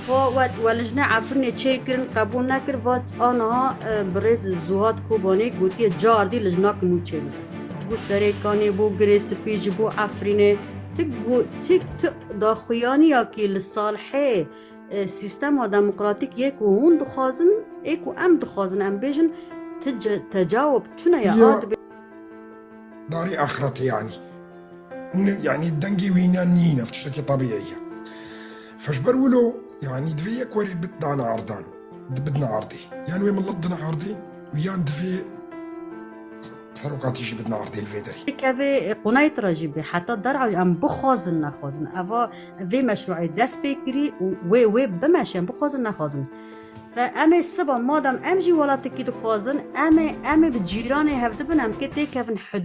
هو ولجنا عفرني تشيكرن قبول نكر فات أنا برز الزوات كوباني قوتي جاردي لجناك موتشيل بو سريكاني بو جريس بيج بو عفريني تقو تك داخياني ياكي للصالحي سيستم ديمقراطيك يكو هون دخازن يكو أم دخازن أم بيجن تجاوب تنا يا آد داري آخرتي يعني الدنجي وينا نينا في تشتكي طبيعية فجبر ولو يعني دفي كوري بدنا عرضان بدنا عرضي يعني وين ملضنا عرضي ويان دفي سروقاتي جي بدنا عرضي الفيدري كافي قنايت راجبي حتى درع ام بخازن نخازن افا في مشروع داس بيكري وي بماشي ام بخازن نخازن فأمي السبب مادام أمجي ولا تكيد خازن أمي بجيراني هفدبن أم كتي كافن حد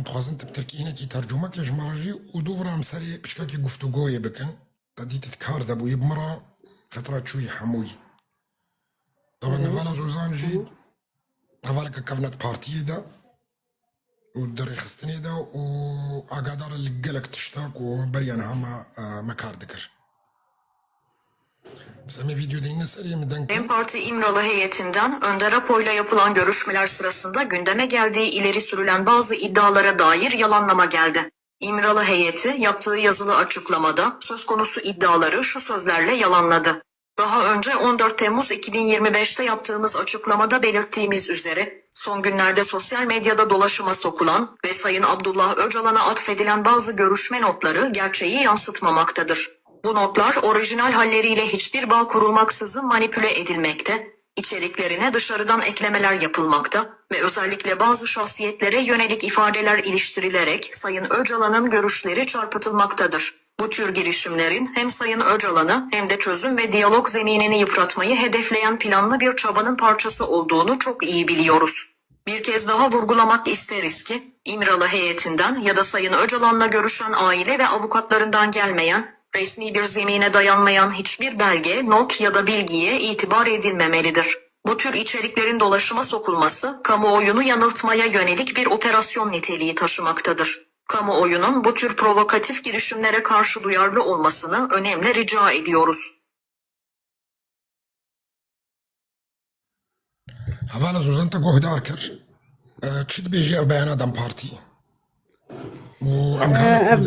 خازن تبتركينا كي ترجمة كي جمراجي ودوفرا مساري بشكا كي قفتو قوية بكن تدي تتكار دابو يبمرا فترة شوي حموي طبعا نفالا زوزان جي نفالا كفنت بارتي دا ودري خستني دا وأقادر اللي قلق تشتاق وبريان هما مكار دكر DEM Parti İmralı heyetinden Önder Apo'yla yapılan görüşmeler sırasında gündeme geldiği ileri sürülen bazı iddialara dair yalanlama geldi. İmralı heyeti yaptığı yazılı açıklamada söz konusu iddiaları şu sözlerle yalanladı. Daha önce 14 Temmuz 2025'te yaptığımız açıklamada belirttiğimiz üzere son günlerde sosyal medyada dolaşıma sokulan ve Sayın Abdullah Öcalan'a atfedilen bazı görüşme notları gerçeği yansıtmamaktadır. Bu notlar orijinal halleriyle hiçbir bağ kurulmaksızın manipüle edilmekte, içeriklerine dışarıdan eklemeler yapılmakta ve özellikle bazı şahsiyetlere yönelik ifadeler iliştirilerek Sayın Öcalan'ın görüşleri çarpıtılmaktadır. Bu tür girişimlerin hem Sayın Öcalan'ı hem de çözüm ve diyalog zeminini yıpratmayı hedefleyen planlı bir çabanın parçası olduğunu çok iyi biliyoruz. Bir kez daha vurgulamak isteriz ki, İmralı heyetinden ya da Sayın Öcalan'la görüşen aile ve avukatlarından gelmeyen, resmi bir zemine dayanmayan hiçbir belge, not ya da bilgiye itibar edilmemelidir. Bu tür içeriklerin dolaşıma sokulması, kamuoyunu yanıltmaya yönelik bir operasyon niteliği taşımaktadır. Kamuoyunun bu tür provokatif girişimlere karşı duyarlı olmasını önemli rica ediyoruz. هذا زوزان تقوه داركر تشد بيجي بيان دم بارتي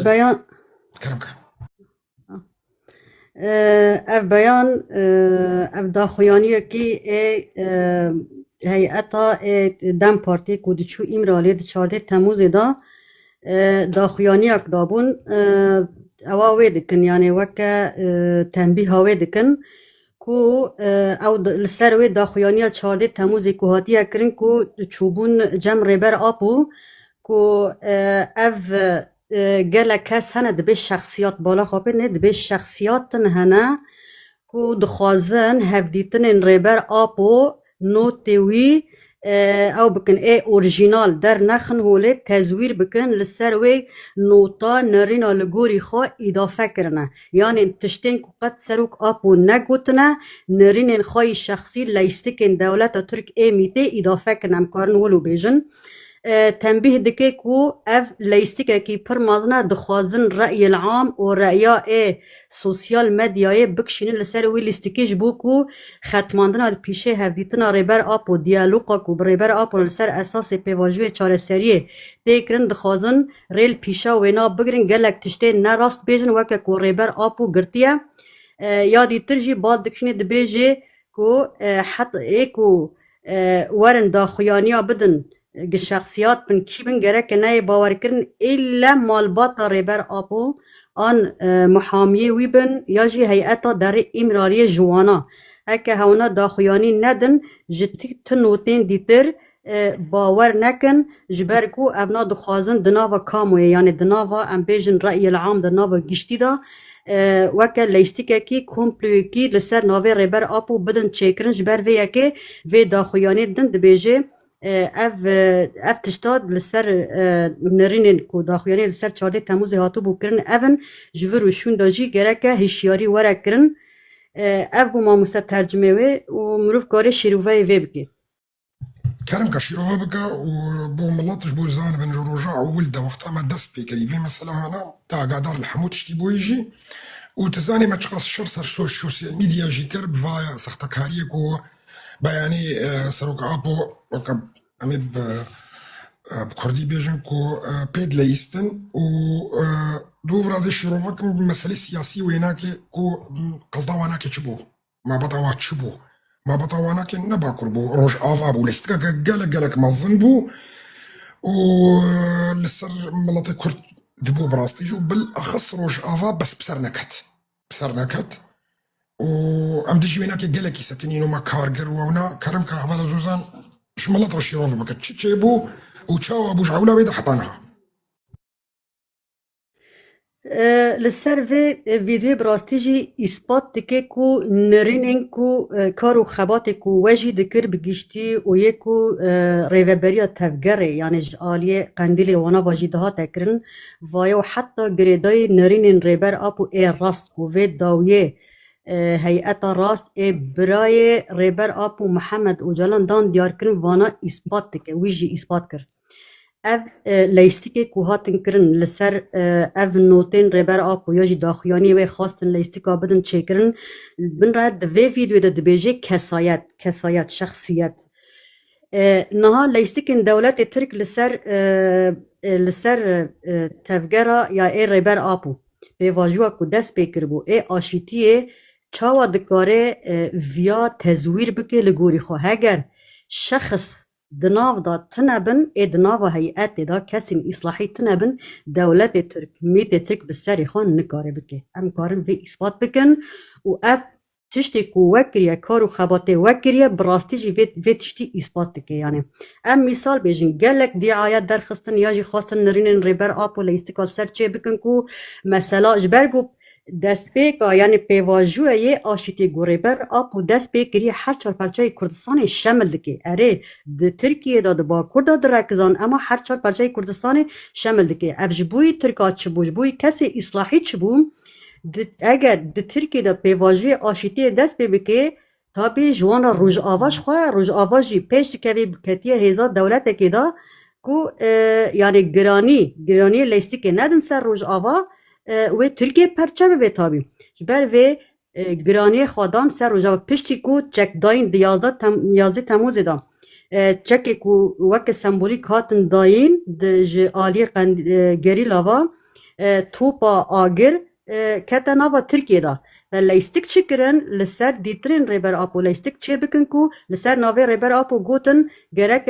بيان كرمك اف بيان اف داخویانی کی هیئتا دم پارتی کودچو امرالی 14 تموز دا داخویانی اک دابون اوا ویدکن یعنی وک تنبیه ویدکن کو او لسر وی داخویانی 14 تموز کو هاتی اکرین کو چوبون جم ریبر آپو کو اف gelek kes hene dibe şahsiyat bala xapê ne dibe şahsiyatin hene ku dixwazin hevdîtinên rêber apo notê wî ew bikin orîjînal dernexin holê tezwîr bikin li ser wê nota nirîna li gorî xwe îdafe kirine yanê tiştên ku qet serok apo negotine nirînên xwe yî şexsî leyîstikên dewleta Tirk mîtê îdafe kirin em karin wilo bêjin تنبیه دکه کو اف لیستیکه کی پر مازنه دخوازن رأی العام و رأیا سوسیال مدیای بکشینه لسر وی لیستیکیش بو کو ختماندن پیشه هفدیتنا ریبر آپ و دیالوگا کو ریبر آپ لسر اساس پیواجوی چاره سریه دیکرن دخوازن ریل پیشه وینا بگرن گلک تشته نه راست بیجن وکه کو ریبر آپ و گرتیه یادی ترجی باد دکشینه دبیجه کو حتی ایکو ورن داخویانیا بدن شخصیات بن کی بن گره که نه باور کردن الا مالبات ریبر آپو آن محامی وی بن یا جی هیئت در امراری جوانا هکه هونا داخویانی ندن جتی تنوتین دیتر باور نکن جبر کو ابنا دخوازن دناوا کاموی یعنی دناوا ام بیجن رأی العام دناوا گشتی دا وکه لیستیکه کی کمپلوی کی لسر ناوی ریبر آپو بدن چیکرن جبر وی اکی وی داخویانی دن دبیجه اف تشتاد لسر نرینن کو داخویانی لسر 14 تموز هاتو بو کرن اون جور و شون داجی گرکه هشیاری وره کرن اف بو ماموستا ترجمه وی و مروف کاری شیروفه وی بکی كرم كشيروفا بكا وبو ملاطش بو زان بن جروجا ولده وقتها ما دست بكري في مثلا هنا تاع قادر الحمود شتي بو يجي وتزاني ما تشقص الشر سر سوشيال ميديا جي كرب فايا سختا كاريك و بياني سروك ابو وكب امي بكردي بيجن كو بيد ليستن و دو فرازي شيروفا كم مسألة سياسي ويناكي كو قصدا واناكي تشبو ما بطاوات تشبو ما بطاوانا كي نباكر بو روج افا بو لستكا قالك مظن بو و لسر ملطي كرد دبو براستيجو بالاخص روج افا بس بسر نكت و ام دجي ويناكي قالك يسكنينو ما كارجر ونا كرم كهفال زوزان شملط رشيروف بكت تشيبو وتشاو ابو جعوله بيد حطانها لسر في فيديو براستيجي إثبات دكي كو نرينين كو كارو خبات كو وجي دكر بگشتي و يكو ريفابريا تفجري يعني جالية قنديلي وانا باجي دها تكرن ويو حتى گريداي نرينين ريبر ابو اي راست كو في داوية هيئة راست اي براي ريبر ابو محمد وجلان دان ديار كرن وانا إثبات دكي ويجي إثبات كر اف لیستیکی که هاتن کرن لسر اف نوتین ریبر آپو یا جی داخیانی و خواستن لیستیکا بدن چه کرن بن را دوی ویدیو ده دبیجه کسایت شخصیت نها لیستیکین دولت ترک لسر تفگرا یا ای ریبر آپو به واجوه که دست بکر بو ای آشیتیه چاوا دکاره ویا تزویر بکه لگوری خواه اگر شخص دناف دا تنبن دناف هيئات دا كسين إصلاحي تنبن دولة ترك ميت ترك بالساري خان نكاري بكي أم كارن في إثبات بكن و أف تشتي كو وكريا كارو خباتي وكريا براستيجي في تشتي إثبات بكي يعني أم مثال بيجن قالك دعايات در خستن ياجي خاصن نرين ريبر آبو ليستيقال سر چه بكن كو مثلا جبرگو دست پیکا یعنی پیواجوه یه آشتی گوریبر آپو دست پیکری هر چار پرچای کردستان شامل دکه اره ده ترکیه دا ده با کرده ده رکزان اما هر چار پرچای کردستان شامل دکه افجبوی ترکات چبو جبوی کسی اصلاحی چبو اگر ده ترکیه دا پیواجوه آشتی دست پی بکه تا بی جوان روژ آواش خواه روژ آواجی پیش که بکتیه هزار دولت که دا کو یعنی گرانی لیستی که ندن سر روژ آوا و ترکیه پرچه به تابی بر و گرانی خودان سر روزا پشتی کو چک داین 11 تموز دا چک کو وک سمبولیک هاتن داین د عالی گری لاوا توپا آگر کتا ناوا ترکیه دا لیستیک چکرن لسر دیترین ریبر آپو لیستیک چه بکن کو لسر ناوی ریبر آپو گوتن گرک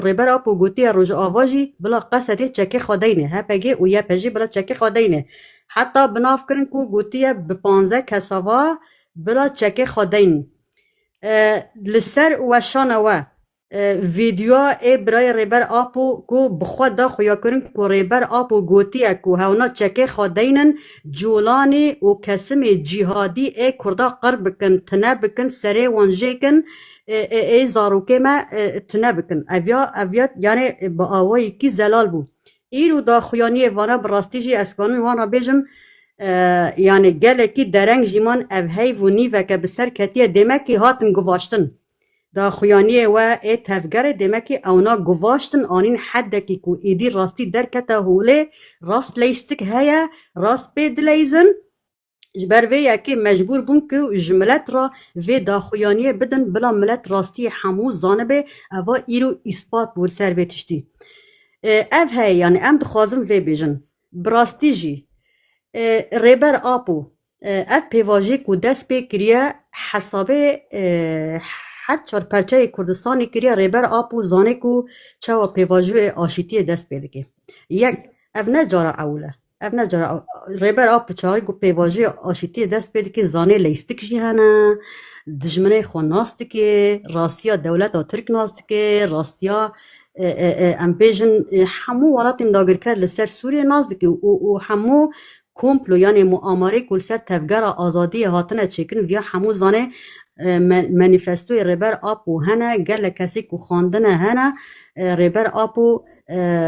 ریبر آپو گوتی روز آواجی بلا قصدی چکی خودینه ها پگی و یا پجی بلا چکی خودینه حتی بناف کرن کو گوتی به 15 کساوا بلا چکی خودین لسر وشانه و ویدیو ای برای ریبر آپو کو بخواد دا خویا کرن کو ریبر آپو گوتیه کو هونا چکه خودینن جولانی و کسم جهادی ای کردا قرب بکن تنه بکن سره وانجه کن ای زاروکه ما تنه بکن اویات یعنی با آوائی کی زلال بو ایرو دا خویانی وانا براستیجی اسکانون وانا بیجم یعنی گله کی درنگ جیمان او هیوونی و که بسر کتیه دمکی هاتن گواشتن دا خویانی و ای تفگر دمکی اونا گواشتن آنین حدکی کو ایدی راستی درکتا هوله راست لیستک هیا راست بید لیزن جبر وی یکی مجبور بون که جملت را وی دا خویانی بدن بلا ملت راستی حمو زانبه اوا ایرو اثبات بود سر بیتشتی اف هی یعنی ام دخوازم وی بیجن براستی جی ریبر آپو اف پیواجی کو دست پی کریه حسابه هر چار پرچه کردستانی کریه ریبر آپو زانه کو چاوا پیواجو آشیتی دست پیده که یک اف نه جارا اوله اف نجرا ریبر آب چاری گو پیواجی آشیتی دست بید که زانه لیستک جی هنه دجمنه خو ناست که راستیا دولت ترک ناست که راستیا ام بیژن همو ولات داگر کرد لسر سوریه ناست که و همو کومپلو یعنی مؤامره کل سر تفگر آزادی هاتنه چکن ویا همو زانه منیفستوی ریبر آپو هنه گل کسی که خواندنه هنه ریبر آپو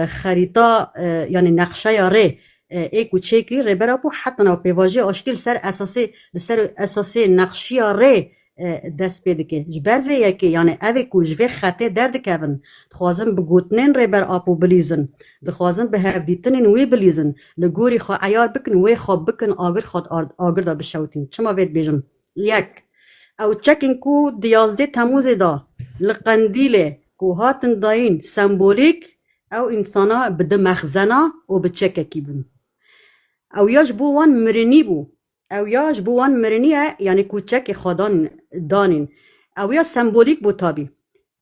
خریطه یعنی نقشه یا ری ایکو چیکی ریبر آپو حتی نو پیواجی آشتیل سر اساسی نقشی یا ری دست پیدا که جبر وی یکی یعنی اوی کو جوی خطه درد کبن دخوازم بگوتنین ریبر آپو بلیزن دخوازم به هفدیتنین وی بلیزن لگوری خواه عیار بکن وی خواه بکن آگر خود آگر دا بشوتین چما وید بیجم یک او چکن کو دیازده تموز دا لقندیله کو هاتن داین سمبولیک او انسانا بده مخزنا و بچکه کی بون او یاش بو وان مرنی بو او یاش بو وان مرنیه یعنی کوچک خودان دانین او یا سمبولیک بو تابی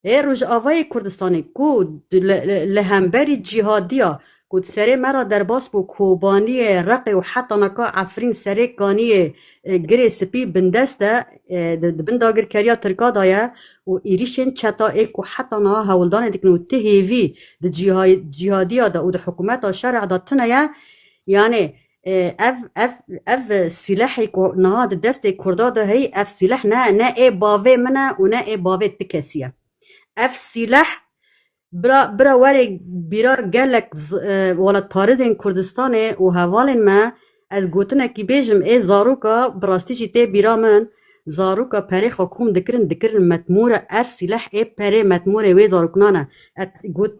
ای روز آوای کردستانی کو لهمبری جهادیا کو سری مرا در باس بو کوبانی رقی و حتی نکا عفرین سری کانی گری سپی بندسته بنداگر کریا ترکا دایا و ایریشن چتا ایکو حتی نا هولدان دیکنو تهیوی د جهادیا دا و د حکومت شرع دا تنیا یعنی اف سلاحی که نهاد دست کرده ده هی اف سلاح نه ای باوی منه و نه ای باوی تکسیه اف سلاح برا وری بیرا گلک ولد پارزین کردستانه و حوالین ما از گوتنه کی بیجم ای زاروکا براستی چی تی بیرا من زاروکا پری خاکوم دکرن متموره اف سلاح ای پری متموره وی زاروکنانه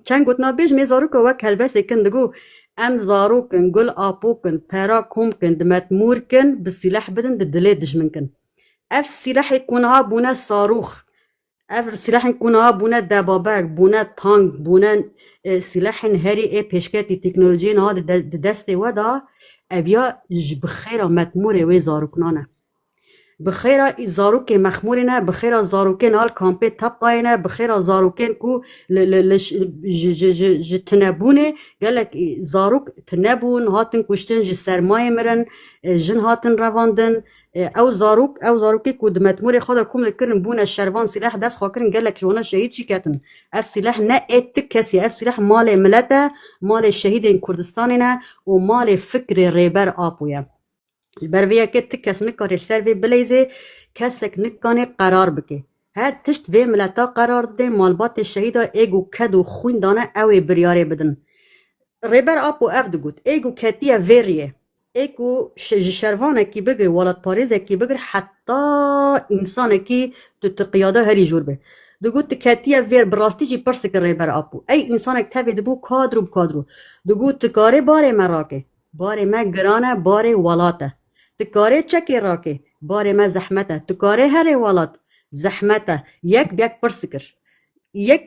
چند گوتنا بیجم ای زاروکا وک هلبس کن دگو ام زاروکن گل آپوکن پرا کومکن دمت مورکن بالسلاح بدن دلي دجمنكن اف سلاح يكونها بونا صاروخ اف سلاح يكونها بونا دبابك بونا تانك بونا سلاح هري اي بيشكاتي تكنولوجيا هذا دستي ودا افيا بخيرا متموري وي زاروكنانا بخيرا زاروك مخمورنا بخيرا زاروكين هال كامبي تبقاينا بخيرا زاروكين كو تنبوني قالك زاروك تنبون هاتن كوشتن جي سرماي مرن جن هاتن رواندن او زاروكي كو دمتموري خدا كوم ذكرن بونا الشربان سلاح داس خاكرن قالك جونا شهيد شيكاتن اف سلاح نا اتكسي اف سلاح مال ملتا مال الشهيد كردستاننا ومال فكر ريبر آبويا برویا که تکس نکاری سر وی بلیزه کسک نکانی قرار بکه هر تشت وی ملتا قرار ده مالبات شهیدا ایگو کد و خوین دانه اوی بریاره بدن ریبر آپو اف دو گود ایگو کتیه ویریه ایگو شروانه کی بگر ولاد پاریزه کی بگر حتی انسانه کی تقیاده هری جور به دو گود کتیه ویر براستی جی پرسک ریبر آپو ای انسانه کتاوی دبو کادرو دو گود تکاره باره مراکه باره ما گرانه باره ولاته تکاره چکی راکه باره ما زحمته تکاره هر ولات زحمته یک بیک پرسکر یک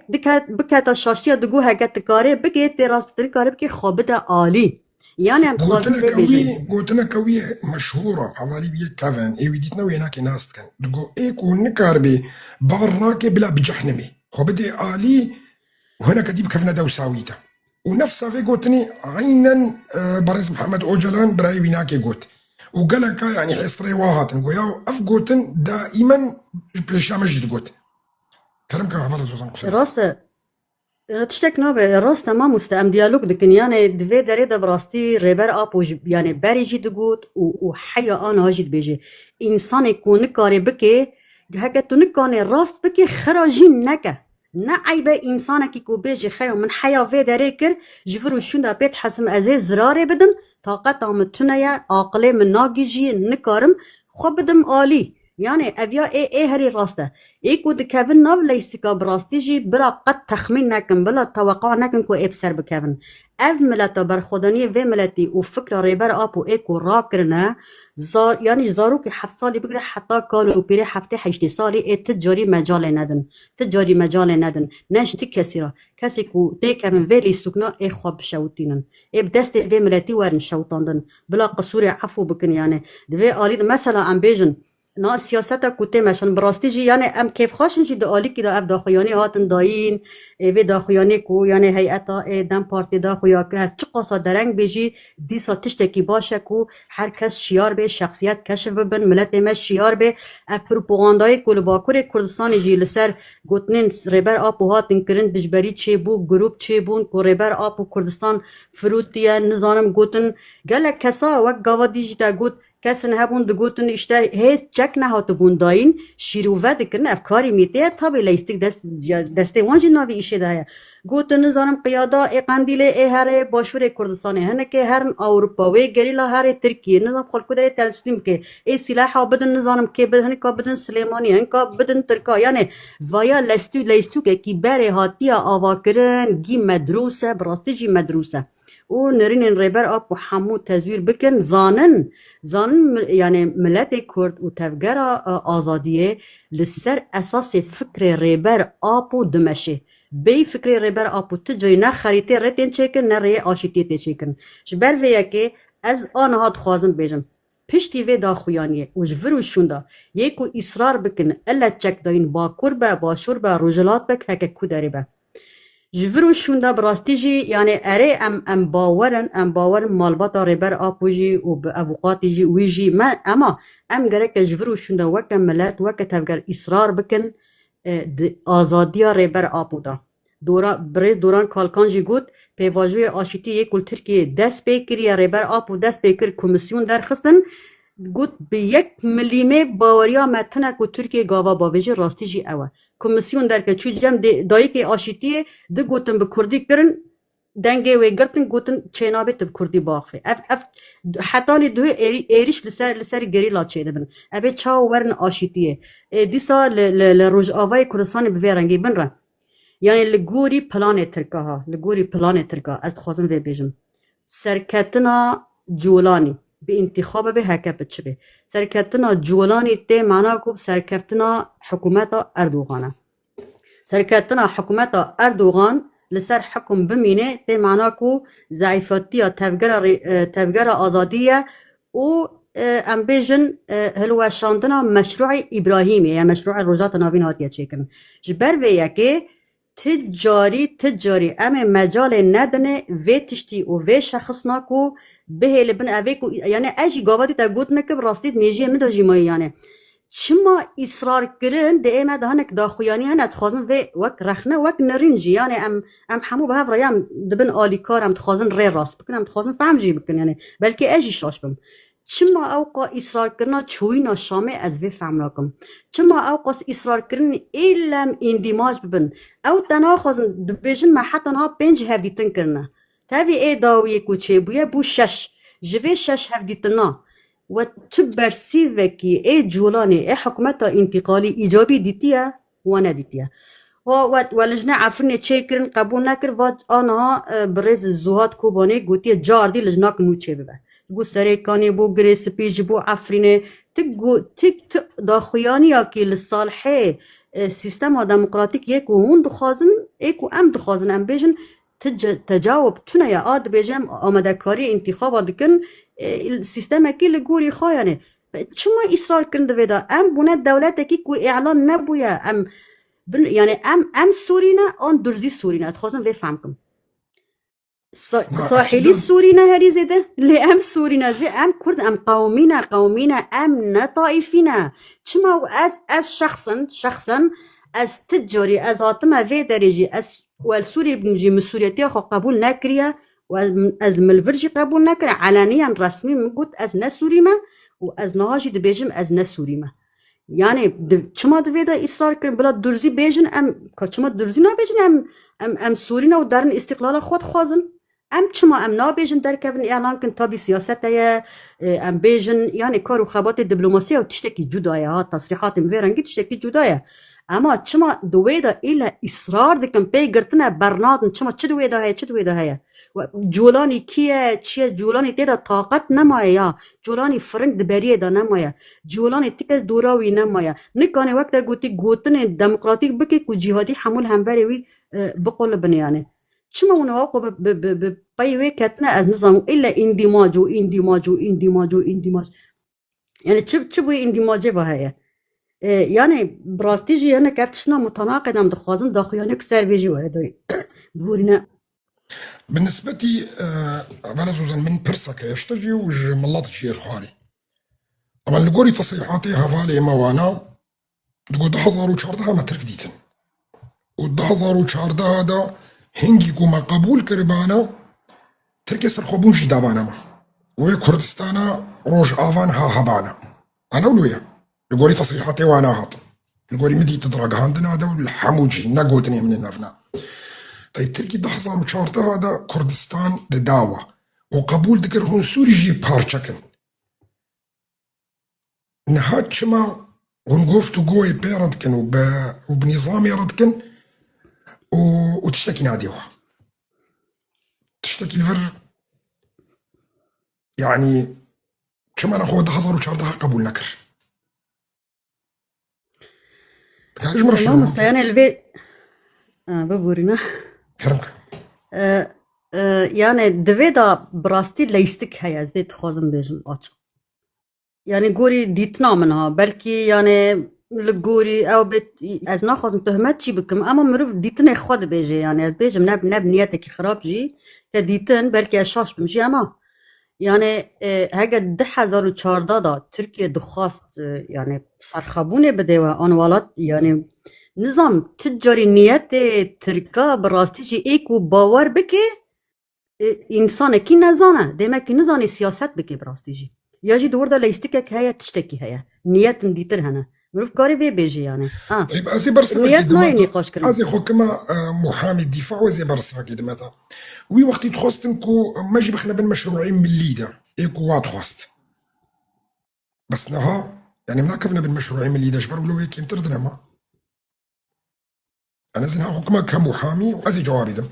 بکتا شاشیا دگو هکه تکاره بگه تراس بتری کاره بگه خوابته عالی یعنی هم خوازم ده بیجه گوتنه کوی مشهوره حوالی بیه کفن ایوی دیتنا ویناکی ناست کن دگو ایکو نکار بی بار راکه بلا بجحنمي خوابته عالی وهنا كديب كفنا دو ساويته ونفسها في قوتني عينا برئيس محمد اوجلان براي ويناكي قوت وقالك يعني حصري واهات نقول اف قوتن دائما بيشا مجد قوت كلامك عبالة زوزان قصير راست تشتك نابه راست ما مستعم ديالوج دكن يعني دوی داره ده براستی ریبر آب يعني بری جي دقوت وحيا انا هاجد بيجي انسان يكون نكاري بكي هكا تنكاني راست بكي خراجين نكا نه عیبه انسانه که کو بیجی خیام من حیا وی داره کر جفرو شون دا پیت حسم ازه زراره بدم طاقت آمتونه یا عاقله من ناگیجی نکارم خواه بدم عالی یعنی اویا ای هری راسته ای کو دکوین ناو لیستیکا براستی جی برا قد تخمین نکن بلا توقع نکن کو ایب سر بکوین اف ملتا برخودانی و ملتی و فکر ریبر آپو ای کو راب کرنه يعني زاروكي 7 سالي بقرا حتى قالوا بيري حفتي 8 سالي اي تجاري مجال ندن نشتي كثيرة كاسيكو تيكا من فيلي سكنا اي خواب شوتينن اي بدست في ملاتي ورن شوطاندن بلا قصوري عفو بكن يعني دفي اريد مثلا ام بيجن نا سیاستا کوته مشان براستی جی یعنی ام کیف خاشن جی دالی کی دا اف داخویانی هاتن داین و داخویانی کو یعنی هیئتا دم پارتی دا خویا که چه قصا درنگ بیجی دیسا تشتکی باشه کو هر کس شیار به شخصیت کشف ببن ملت ما شیار به اف پروپاگاندای کل باکور کردستان جی لسر گوتنین ریبر آپو هاتن کرن دجبری چه بو گروپ چه بون کو ریبر آپو کردستان فروتیا نظام گوتن گله کسا وک گاوا دیجی تا گوت کسن هبون دگوتن اشته هیچ چک نهات بون داین شیروه دکرن افکاری میته تابی لیستیک دسته وانجی ناوی ایشه ده گوتن نظام قیادا ای قندیل ای هر باشور کردستانه هنه که هر اوروپاوی گریلا هر ترکیه نظام خلکو ده تلسلیم که ای سلاحا بدن نظام که بدن هنکا بدن سلیمانی هنکا بدن ترکا یعنی ویا لیستو که کی بره هاتیا آوا کرن گی مدروسه براستی جی مدروسه و نرین ریبر آب و حمو تزویر بکن زانن یعنی ملت کرد و تفگر آزادیه لسر اساس فکر ریبر آب و دمشه بی فکر ریبر آب و تجای نه خریطه رتین چکن نه ری آشیتیه چکن جبر ویا که از آنها خوازم بیجم پشتی وی دا خویانیه و جورو شوندا یکو اصرار بکن الا چک داین با کربه با شربه رجلات بک هکه کوداری به جورو شوندا براستی جی یعنی اره ام باورن مالباتا ریبر آپوجی و ابوقاتی جی ویجی ما اما ام گرک جورو شوندا وک ملت وک تفگر اصرار بکن آزادیا ریبر آپودا دوران کالکان جی گوت پیواجوی آشیتی یک کل ترکیه دست بکری ریبر آپو دست بکر کمیسیون در خستن گوت به 1 میلیمه باوریا متنه کو ترکیه گاوا باویجی راستی جی اوه کمیسیون در که چو جم دایی که آشیتیه ده گوتن به کردی کرن دنگه و گرتن گوتن چینابه تب کردی باخفه اف حتی دوی ایریش لسر گریلا چیده بن اوه چاو ورن آشیتیه دیسا لروج آوای کردستان بفیرنگی بن را یعنی لگوری پلان ترکا از خوازم وی بیجم سرکتنا جولانی به انتخاب به حکبت چه سرکتنا جولانی تی معنا کوب سرکتنا حکومت اردوغانه سرکتنا حکومت اردوغان لسر حکم بمینه تی معنا کو ضعیفاتی تفگر آزادیه و ام بیجن هلو شاندنا مشروع ابراهیمی یا مشروع روجات ناوین هاتیه چیکن جبر ویه که تجاری ام مجال ندنه و تشتی و و شخص ناکو به لبن اویکو یعنی اجی گاواتی تا گوت نکب راستید میجی مداجی مایی یعنی چما اصرار کرن ده ایمه ده هنک داخویانی هنه تخوازن و وک رخنه وک نرینجی یعنی ام حمو به هفره یم دبن آلی کار ام تخوازن ری راست بکن ام تخوازن فهم جی بکن یعنی بلکه اجی شاش بم چما اوقا اصرار کرنا چوینا شامه از وی فهم ناکم چما اوقا اصرار کرن ایلم اندیماج ببن او تنها خوازن دبیجن ما حتی نها 5 هفدیتن کرنه تاوی ای داوی کوچه بویه بو 6 جوی 6 هفدیتنا و تو برسیوکی ای جولانی ای حکومت انتقالی ایجابی دیتیه و ندیتیه و لجنه عفرنه چه کرن قبول نکر و آنها برز زوهات کوبانه گوتیه جاردی لجناک نوچه ببه بو سریکانی بو گریس پیج بو عفرینه تک داخویانی یا که لصالحه سیستم دموکراتیک یکو هون دخوازن ایکو ام دخوازن ام بیجن تجاوب تونه یا آد بیجم آمده کاری انتخاب دکن سیستم اکی لگوری خواهانه چما اصرار کرنده ویدا ام بونه دولت اکی کو اعلان نبویا یعنی ام سورینه آن درزی سورینه اتخوازن وی فهم کم ساحلی سورینه هری زیده لی ام سورینه زی ام کرد ام قومینه ام نطائفینه چما از شخصا از تجاری از آتمه وی درجی از والسوري بنجي من سوريتي خو قبول ناكريا واز الملفرجي قبول ناكريا علانيا رسمي من قلت از نسوريما واز نهاجي دبيجم از نسوريما يعني چما دويدا اصرار كرن بلا درزي بيجن ام كچما درزي نا بيجن ام سورينا ودارن استقلال خود خوازن ام چما ام نا بيجن در كفن اعلان كن تابي سياسته يا ام بيجن يعني كارو خبات الدبلوماسيه وتشتكي جدايا ها تصريحات مفيرنگي تشتكي جدايا اما چما دویدا ایلا اصرار دکن پی گرتنه برنادن چما چه دویدا هیا جولانی کیه چیه جولانی تیدا طاقت نمایه یا جولانی فرنگ دبریه دا نمایه جولانی تکس دوراوی نمایه نکانه وقتا گوتن دموکراتیک بکی کو جهادی حمول همبری وی بقول بنیانه چما اون واقع پی وی کتنه از نظام ایلا اندماج يعني چ بوی اندماجه با هيا يعني براستي جي أنا كفتشنا متناقضة مدخوازن داخيانك سر بيجي وردوي بورنا بالنسبة لي أنا زوزن من برسك يشتجي وج ملط شي الخاري طبعا لقوري تصريحاتي هفالي ما وانا تقول ده هزار وشاردها ما تركديتن وده هزار وشاردها هذا هنجي كوما قبول كربانا تركي سرخوبون جدابانا ما وي كردستانا روج آفان ها هبانا أنا ولويا لقوري تصريحاتي وانا هات لقوري مدي تدرق هاندنا هذا والحموجي نقودني من النافنا طيب تركي ده هزار وشاردها هذا كردستان لداوة وقبول ذكر هون سوري جي بارشكن نهات شما ونقفتو قوي بيردكن وبنظام يردكن وتشتكي ناديوها تشتكي الفر يعني شما ناخد حصر وشاردها قبول نكر كاش ما مرشو مستيان البيت ببورنا كرمك يعني دفيدا براستي ليستك هيا از بيت خوازم بيجم آچا يعني قوري ديتنا منها بلكي يعني لقوري او بيت از ناخوازم تهمت جي بكم اما مروف ديتنا خود بيجي يعني از بيجم نب نيتك خراب جي كديتن بلكي اشاش بمجي اما يعني هاگه 1014 دا ترکیه دخواست يعني سرخابونه بده و آنوالات يعني نظام تجاری نیت ترکا براستی جی ایکو باور بکه انسان کی نزانه دیمه کی نزانی سیاست بکه براستی جی یا جی دور دا لیستیکه که هیا تشتکی هیا نیت ندیتر هنه مروف کاری وی بیجی يعني طيب ازي برسفك النيات ناي دماتا نقاش كرنا ازي حكما محامي الدفاع وزي برسفك دماتا وي وقت تخوستنكو ماجي بخنا بين مشروعين من ليدا ايكو واد خواست بس نها يعني مناكفنا بين مشروعين من ليدا جبر ولو هيك يمتردنا ما انا زين حكما كمحامي وازي جوابي دم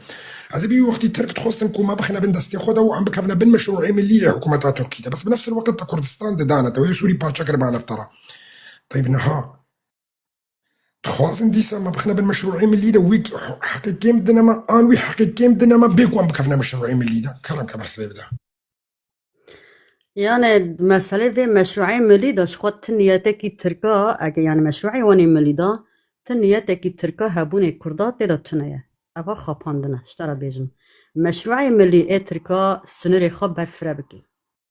ازي بي وقت ترك تخوستنكو ما بخنا بين دستي خدا وعم بكفنا بين مشروعين من ليدا حكومتها تركيا بس بنفس الوقت كردستان دانت وهي سوري بارشا كربانا بترى طيب نها تخوازن ديسا ما بخنا بالمشروعين من ليدا ويك حقيقيم دنما ان وي حقيقيم دنما بيكو ام بكفنا مشروعين من ليدا كرم كبر سيبدا يعني مسألة في مشروعي ملي دا شخوات تنياتكي تركا اگه يعني مشروعي واني ملي دا تنياتكي تركا هبوني كردات تيدا تنيا افا خاباندنا اشترى بيجم مشروعي ملي اي تركا سنري خاب برفرا بكي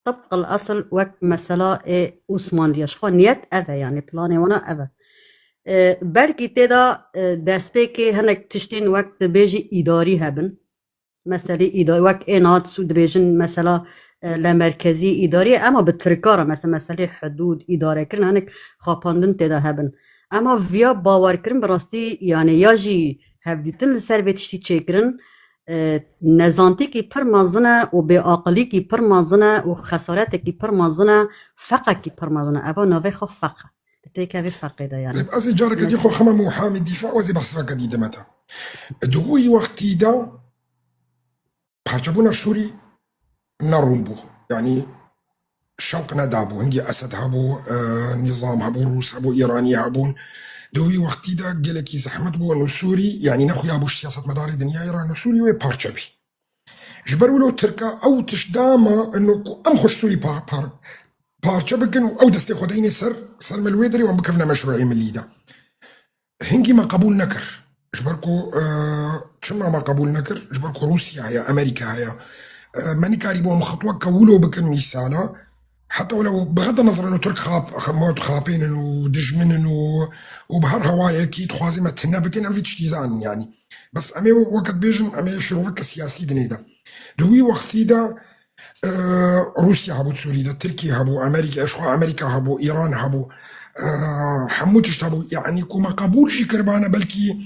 طبق الأصل وك مسألة اي عثمان دياش خوا نيت افا يعني بلاني وانا افا بلكي تيدا دسبيكي هنك تشتين وقت بيجي إداري هبن مسألة إداري وك إنات سود بيجن مسألة لمركزي إداري أما بالتركارة مسألة حدود إدارة كرن هنك خاباندن تدا هبن أما فيا باور كرن براستي يعني ياجي هبديتن لسر بيتشتي تشيكرن نزانتي كي پر مازنه و بعقلي كي پر مازنه و خسارتي كي پر مازنه فقه كي پر مازنه أبا نوي خو فقه تيكا في فرق ده يعني طيب ازي جارك دي خو خما محامي الدفاع وزي برسفك دي دمتا دوي وقتي دا بحجبونا سوري نرمبو يعني شوقنا دابو هنجي اسد هبو نظام هبو روس هبو ايراني هبون دوي وقتي دا قالك زحمت بو انه سوري يعني نخو يابوش سياسة مداري دنيا ايران سوري وي بارشبي جبروا له تركا او تشداما انه ام خوش سوري بارچه بکن او دستی خداینی سر ملوی داری و هم بکفنا مشروعی ملی دا هنگی ما قبول نکر جبركو شما ما قبول نكر جبركو روسيا هي امريكا هي ماني كاري بو خطوه كولو بكن ميسالا حتى ولو بغض النظر انه ترك موت خابين انه دجمن انه وبهر هواي اكيد خوازي ما تهنا بكن ام في تشتيزان يعني بس امي وقت بيجن امي شروفك السياسي دنيدا دوي وقتي دا روسيا هبو سوريا تركيا هبو امريكا اشخاص امريكا هبو ايران هبو حموتش هبو يعني كوما قبول شي كربانا بلكي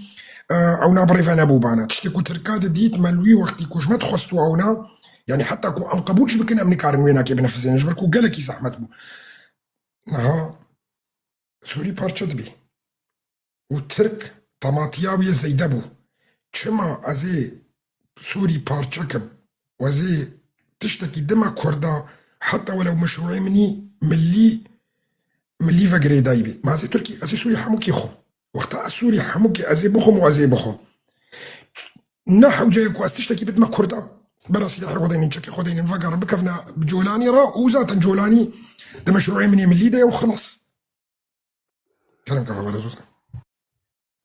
او نابريفانا بوبانا تشتكو تركاد ديت مالوي وقتي كوش ما تخصتو اونا يعني حتى كو ام قبولش بكنا امني كارن وينا كي بنفسنا جبركو قالك زحمت بو نها سوري بارشد بي وترك طماطياوي زيدبو چما ازي سوري بارشكم وزي تشتكي دما كردا حتى ولو مشروعي مني ملي فقري دايبي ما زي تركي ازي سوري حموكي خو وقتا السوري حموكي ازي بخم وازي بخم نحو جايك واس تشتكي بدما كردا براسي لحي خديني تشكي خديني فقر بكفنا بجولاني را وزاتا جولاني ده مشروعي من ملي ده وخلاص كلام كفا برزوزة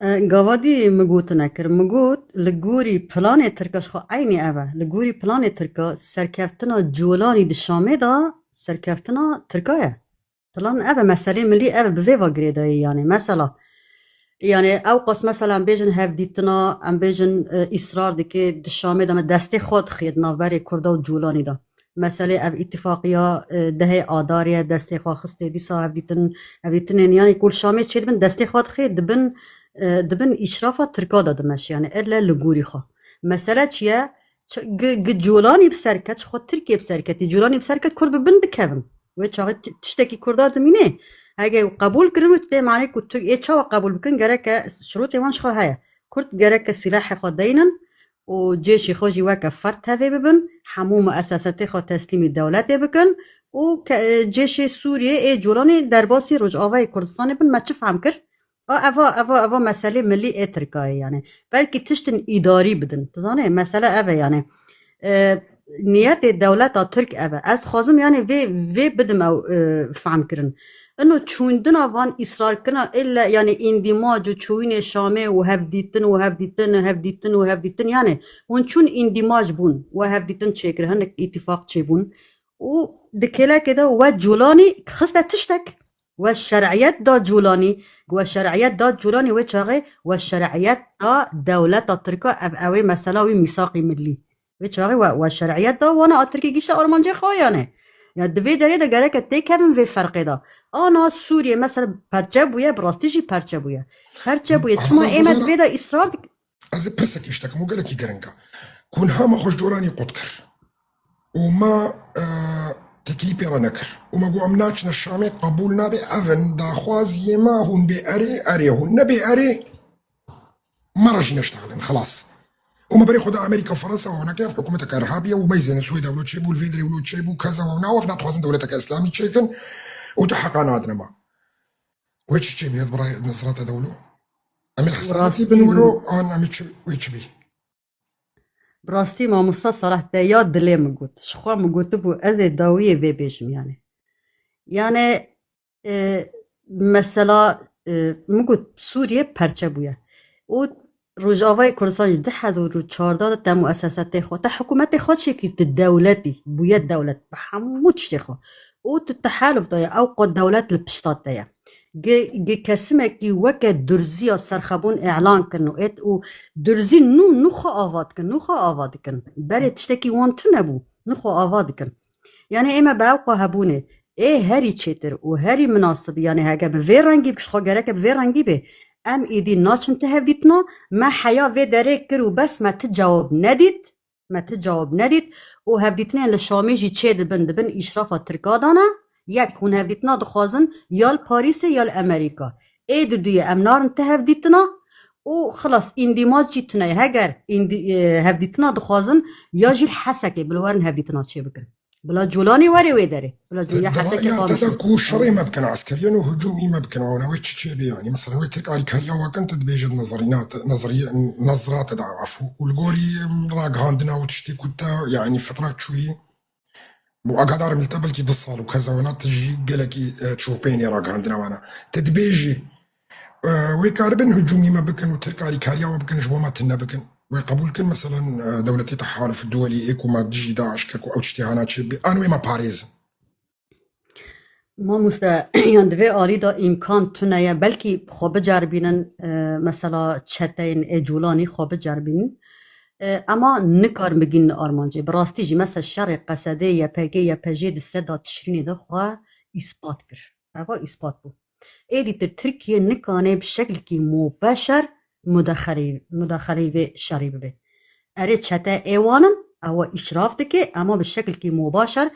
گاوادی مگوت نکر مگوت لگوری پلان ترکاش خو عینی اوه لگوری پلان ترکا سرکفتنا جولانی دشامه دا سرکفتنا ترکایه پلان اوه مسئله ملی اوه به ویوا گریده یعنی مثلا يعني اوقس مثلا بيجن هفديتنا ام بيجن اصرار دكي دشامي دم دستي خود خيدنا بري كردا وجولاني دا مسألة اف اتفاقية ده آدارية دستي خوا خستي ديسا هفديتن يعني كل شامي تشيد بن دستي خود خيد دبن اشرافة تركادا دمش يعني الا لغوري خوا مسألة چيه جولاني بسركت خود تركيا بسركت جولاني بسركت كرب بند كevin و چاقي تشتكي كردا دمينه اگه قبول کردن تو معنی که تو چه قبول بکن گره که شروط وانش خواه هیا کرد گره که سلاح خود دینن و جیش خوشی وکه فرد هفه ببن همو مؤسسات خود تسلیم دولت بکن و جیش سوریه ای جولانی درباسی رجعاوه کردستان بن ما چه فهم کرد اوا مسئله ملی ای ترکایه یعنی بلکه تشتن اداری بدن تزانه مسئله اوا یعنی نیت دولت ترک اوا از خوازم یعنی وی بدم او فهم کردن انه چوندنا وان اصرار کنا الا يعني اندماج و چوين شامه و هفديتن يعني هون چون اندماج بون و هفديتن چكر هنك اتفاق چه بون و دكلا كده و جولاني خسته تشتك و الشرعيات دا جولاني و چاغي و الشرعيات دا دولت تركا اب اوي مسألة وي ميثاقي ملي و چاغي و الشرعيات دا وانا اتركي گيشتا ارمانجي خويانه يعني دبي داري دا قالك تيك هفن في فرق دا انا سوريا مثلا پرچه بويا براستيجي پرچه بويا چما ايمد بيدا اصرار از پرسك اشتك مو قالك يقرنكا كون هاما خوش جوراني قدكر وما تكليبي رانكر وما قو امناچنا الشامي قبولنا بي افن دا خواز يما هون بي اري هون نبي اري ما رجي نشتغلن خلاص وما بري خدا امريكا وفرنسا وهناك كيف حكومتك ارهابيه وميزن السويد ولو تشيبو الفيدري ولو تشيبو كذا وناوف نتخوزن دولتك اسلامي تشيكن وتحققنا عندنا ما ويتش تشيبي هاد براي نصرات دولو امي خسارتي بنولو ان امي ويتشبي براستي ما مصا صلاح دا ياد دلي مقوت شخوا مقوت بو ازي داوية في بيشم يعني مثلا مقوت سوريا پرچه بويا و روجاوای کردستان 2014 تا مؤسسات خود تا حکومت خود شکل الدولتي بويا الدولة بحمود شتخو و التحالف دايا او قد دولت البشتات دايا جي كسمكي وكا درزيا سرخبون اعلان كنو ات و درزي نخو آواد كن بري تشتكي وانتو نبو نخو آواد كن يعني اما باوقا هبونه ايه هاري تشتر و هاري مناسب يعني هاگه بفي رنگي بشخو گرك بفي رنگي به ام ایدی ناچن تهدیتنا ما حیا و داره کرو بس ما تجاوب ندید و هفدیتنا لشامی جی چه دبن اشراف ترکادانا یک هون هفدیتنا دخوازن یال پاریس یال امریکا ای دوی امنار تهدیتنا و خلاص اندماج جی تنای هگر هفدیتنا دخوازن یا جیل حسکه بلوارن هفدیتنا چه بکن بلا جولاني وري ويدري بلا جوليا حسك تدكو شري ما بكن عسكريا وهجومي ما بكن وانا ويتش تشيبي يعني مثلا ويترك على كاريا وكنت تبيجد نظرات عفو والغوري راق هاندنا وتشتي كنت يعني فترات شوي وأقدر ملتبل كي بصال وكذا وانا تجي قالكي تشوبيني راق هاندنا وانا تدبيجي ويكاربن هجومي ما بكن وترك على كاريا وبكن جوامات بكن وقبول كن مثلا دولة التحالف الدولي إيكو ما بتجي داعش كركو أو تشتهانات شبي أنا ما باريس ما يعني دوی آلی دا امکان تونه بلکه خواب جربینن مثلا چتین اجولانی خواب جربینن اما نکار مگین آرمانجی براستی جی مثلا شرق قصده یا پگه یا پجه دسته دا تشرینی دا خواه اثبات کر اوا اثبات بو ایدی در ترکیه نکانه بشکل که مباشر مداخله و شریب به اره چته ایوانن او اشراف دکه اما بشکل که مباشر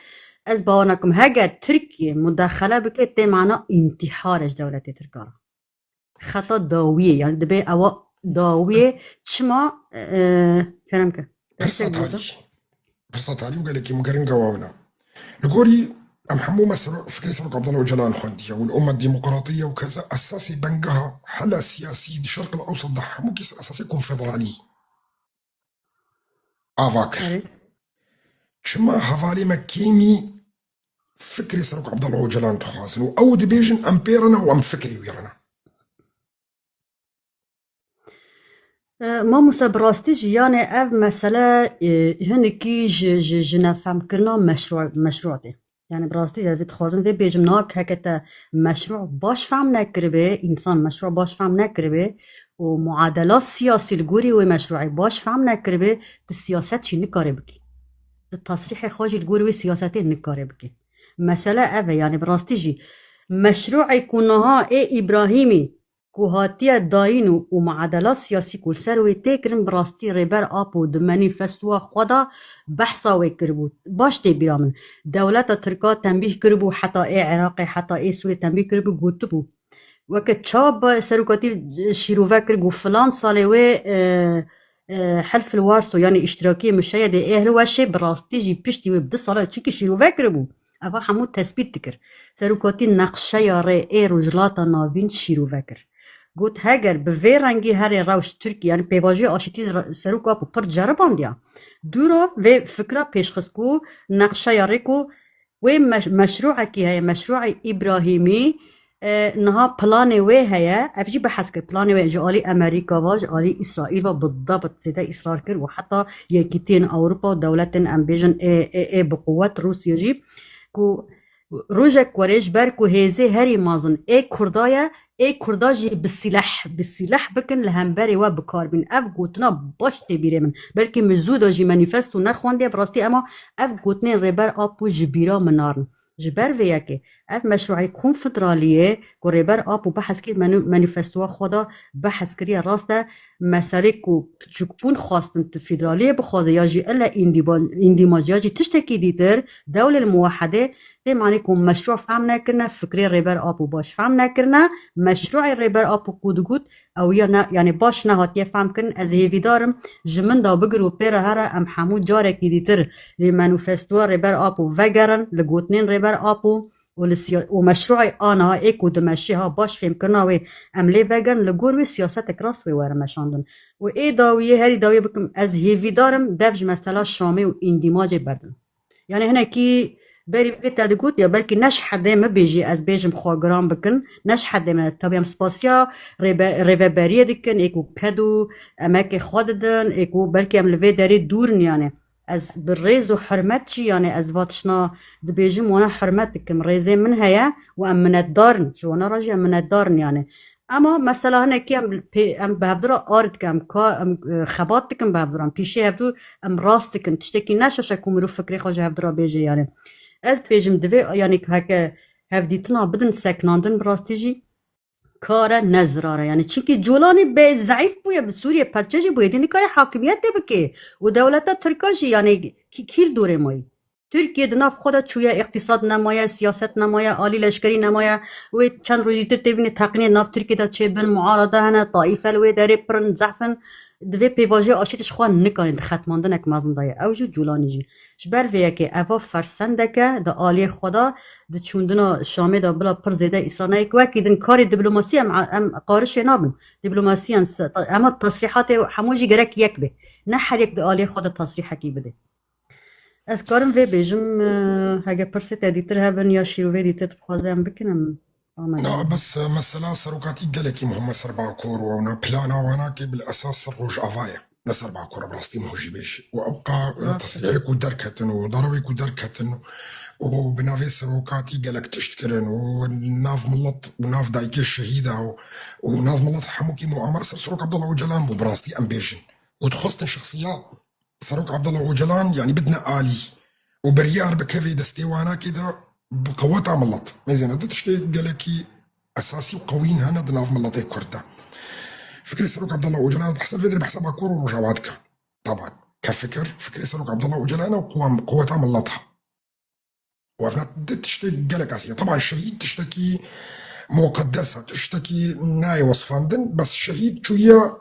از باورنکم هگر ترکیه مداخله بکه ده معنا انتحارش دولت ترکارا خطا داویه يعني دبي او داویه چما فرم که برصة تالي وقال لك مقارن قواونا نقولي أم حمو مسرو فكري سرق عبد الله وجلال خندية والأمة الديمقراطية وكذا أساسي بنقها حل سياسي دي الشرق الأوسط ده حمو كيس أساسي كونفدرالي آفاكر شما هفالي مكيمي فكري سروك عبد الله وجلان تخاصن او دبيجن امبيرنا وام فكري ويرنا ما موسى براستيج يعني اف مسألة هنكي جنفهم كرنا مشروع ده يعني براستيج هذا تخوازن في بيجمناك هكذا مشروع باش فهم نكربه إنسان مشروع باش فهم نكربه ومعادلات سياسي الجوري ومشروعي باش فهم نكربه السياسات شي نكاربكي التصريح خاجي الجوري والسياساتين نكاربكي مسألة اف يعني براستيجي مشروع يكونها اي إبراهيمي كوهاتيا داينو ومعادلات سياسي كل سروي تكرم براستي ريبر ابو د مانيفستوا خدا بحثا ويكربو باش تبيرا من دولة تركا تنبيه كربو حتى اي عراقي حتى اي سوري تنبيه كربو قوتبو وقت شاب سروكاتي شيروفا كربو فلان صالوي حلف الوارسو يعني اشتراكية مشاهدة ايه هو شي براستي جي بشتي ويبدو صلاة تشيكي شيروفا كربو افا حمود تثبيت تكر سروكاتي نقشة ياري اي رجلاتا نافين شيروفا كر قلت هاجر بفي رنگی هر روش ترکی یعنی پیواژی آشتی سروکا پر جربان دیا دورا و فکر پیش خسکو نقشه یاریکو و مشروع کی هي مشروع ابراهیمی نها پلان و هي افجي بحث كر پلان و جالي امريكا واج آلي اسرائيل وبالضبط زيدا اصرار كر وحتى يكيتين اوروبا ودولتين امبيجن اي بقوات روسيا جيب كو روجك وريج بركو هيزي هري مازن اي كردايا اي كرداجي بالسلاح بكن لهمبري وبكار من اف قوتنا باش تبيري من بلكي مزودا جي مانيفستو نخوان دي براستي اما اف قوتنين ريبر ابو جبيرا منارن جبر وياكي اف مشروعي كونفدراليه كو ريبر ابو بحث كي مانيفستو خدا بحث كريا راستا مسالك كو تشكون خاصن الفيدراليه بخوازه ياجي الا اندماجياجي تشتكي ديتر دولة الموحده دي معنيكم مشروع فهمنا كرنا فكري ريبر ابو باش فهمنا كرنا مشروع ريبر ابو كودغوت او يعني باش نهات يفهم كن از هيفي دارم جمن دا بقرو بيرا هرا ام حمود جارك ديتر لمانيفستو ريبر ابو فجرن لقوتنين ريبر ابو ومشروعي انا ايكو دمشيها باش فهم كنا وي املي فيجن لغور سياستك راس وي ورا مشاندن و اي داويه هري داويه بكم از هيفي دارم دفج مثلا شامي واندماج بردن يعني هنا كي بري بيت دقوت يا بلكي نش حدا ما بيجي از بيجم خواجرام بكن نش حدا من الطبيعة سباسيا ريفابريه دكن ايكو كدو اماكي خاددن ايكو بلكي ام لفي داري دورن يعني از بالريز وحرمتشي يعني از فاتشنا دبيجم وانا حرمتكم ريزين من هيا وام من الدارن شو انا راجع من الدارن يعني اما مثلا هنا كي ام بهفدرا ارد كم خباتكم بهفدرا بيشي هفدو ام راستكم تشتكي نشاشكم مرو فكري خاجه هفدرا بيجي يعني از بيجم دوي يعني هكا هفديتنا بدن سكناندن براستيجي کار نزراره یعنی چونکه جولانی به ضعیف بوده به سوریه پرچجی بوده دینی کار حاکمیت ده بکه و دولت ترکاشی یعنی کیل دوره مایی ترکیه دناف خودت چویا اقتصاد نمایه سیاست نمایه عالی لشکری نمایه و چند روزی تر تبینی تقنیه ناف ترکیه دا چه بن معارضه هنه طائفه الوی داره پرن زعفن دوی پیواجه آشیتش خواه نکنید ختماندنک مازن دایه اوجو جولانی جی جبر ویه که اوه فرسندکه دا آلی خدا دا چوندنا شامه دا بلا پر زیده اسرانه که وکی دن کاری دیپلماسی ام قارش نابن دیپلماسی اما تصریحات هموجی گرک یک به نه هر یک دا آلی خدا تصریح کی بده از کارم وی بیجم هگه پرسه تدیتر هبن یا شیروه دیتر بخوازم بکنم لا بس مثلا سروكاتي قالك مهم سربع كور ونا بلانا وانا كي بالاساس الروج افايا نسربع كور براستي موجي بيش وابقى تصريحك ودركتن وضرويك ودركتن وبنافي سروكاتي قالك تشتكرن وناف ملط وناف دايكي الشهيدة وناف ملط حموكي مؤامرة سروك عبد الله وجلان براستي امبيشن وتخصتن شخصيات سروك عبد الله وجلان يعني بدنا آلي وبريار بكفي دستيوانا كده بقوات ملط مزيان تشتي قالكي اساسي وقويين هنا دناف ملطي كردا فكري سروك عبد الله وجلان بحسب فيدري بحسب كور ورجعاتك طبعا كفكر فكري سروك عبد الله وجلان وقوات ملطها وفنا تشتي قالك اسيا طبعا الشهيد تشتكي مقدسه تشتكي ناي وصفاندن بس الشهيد شويه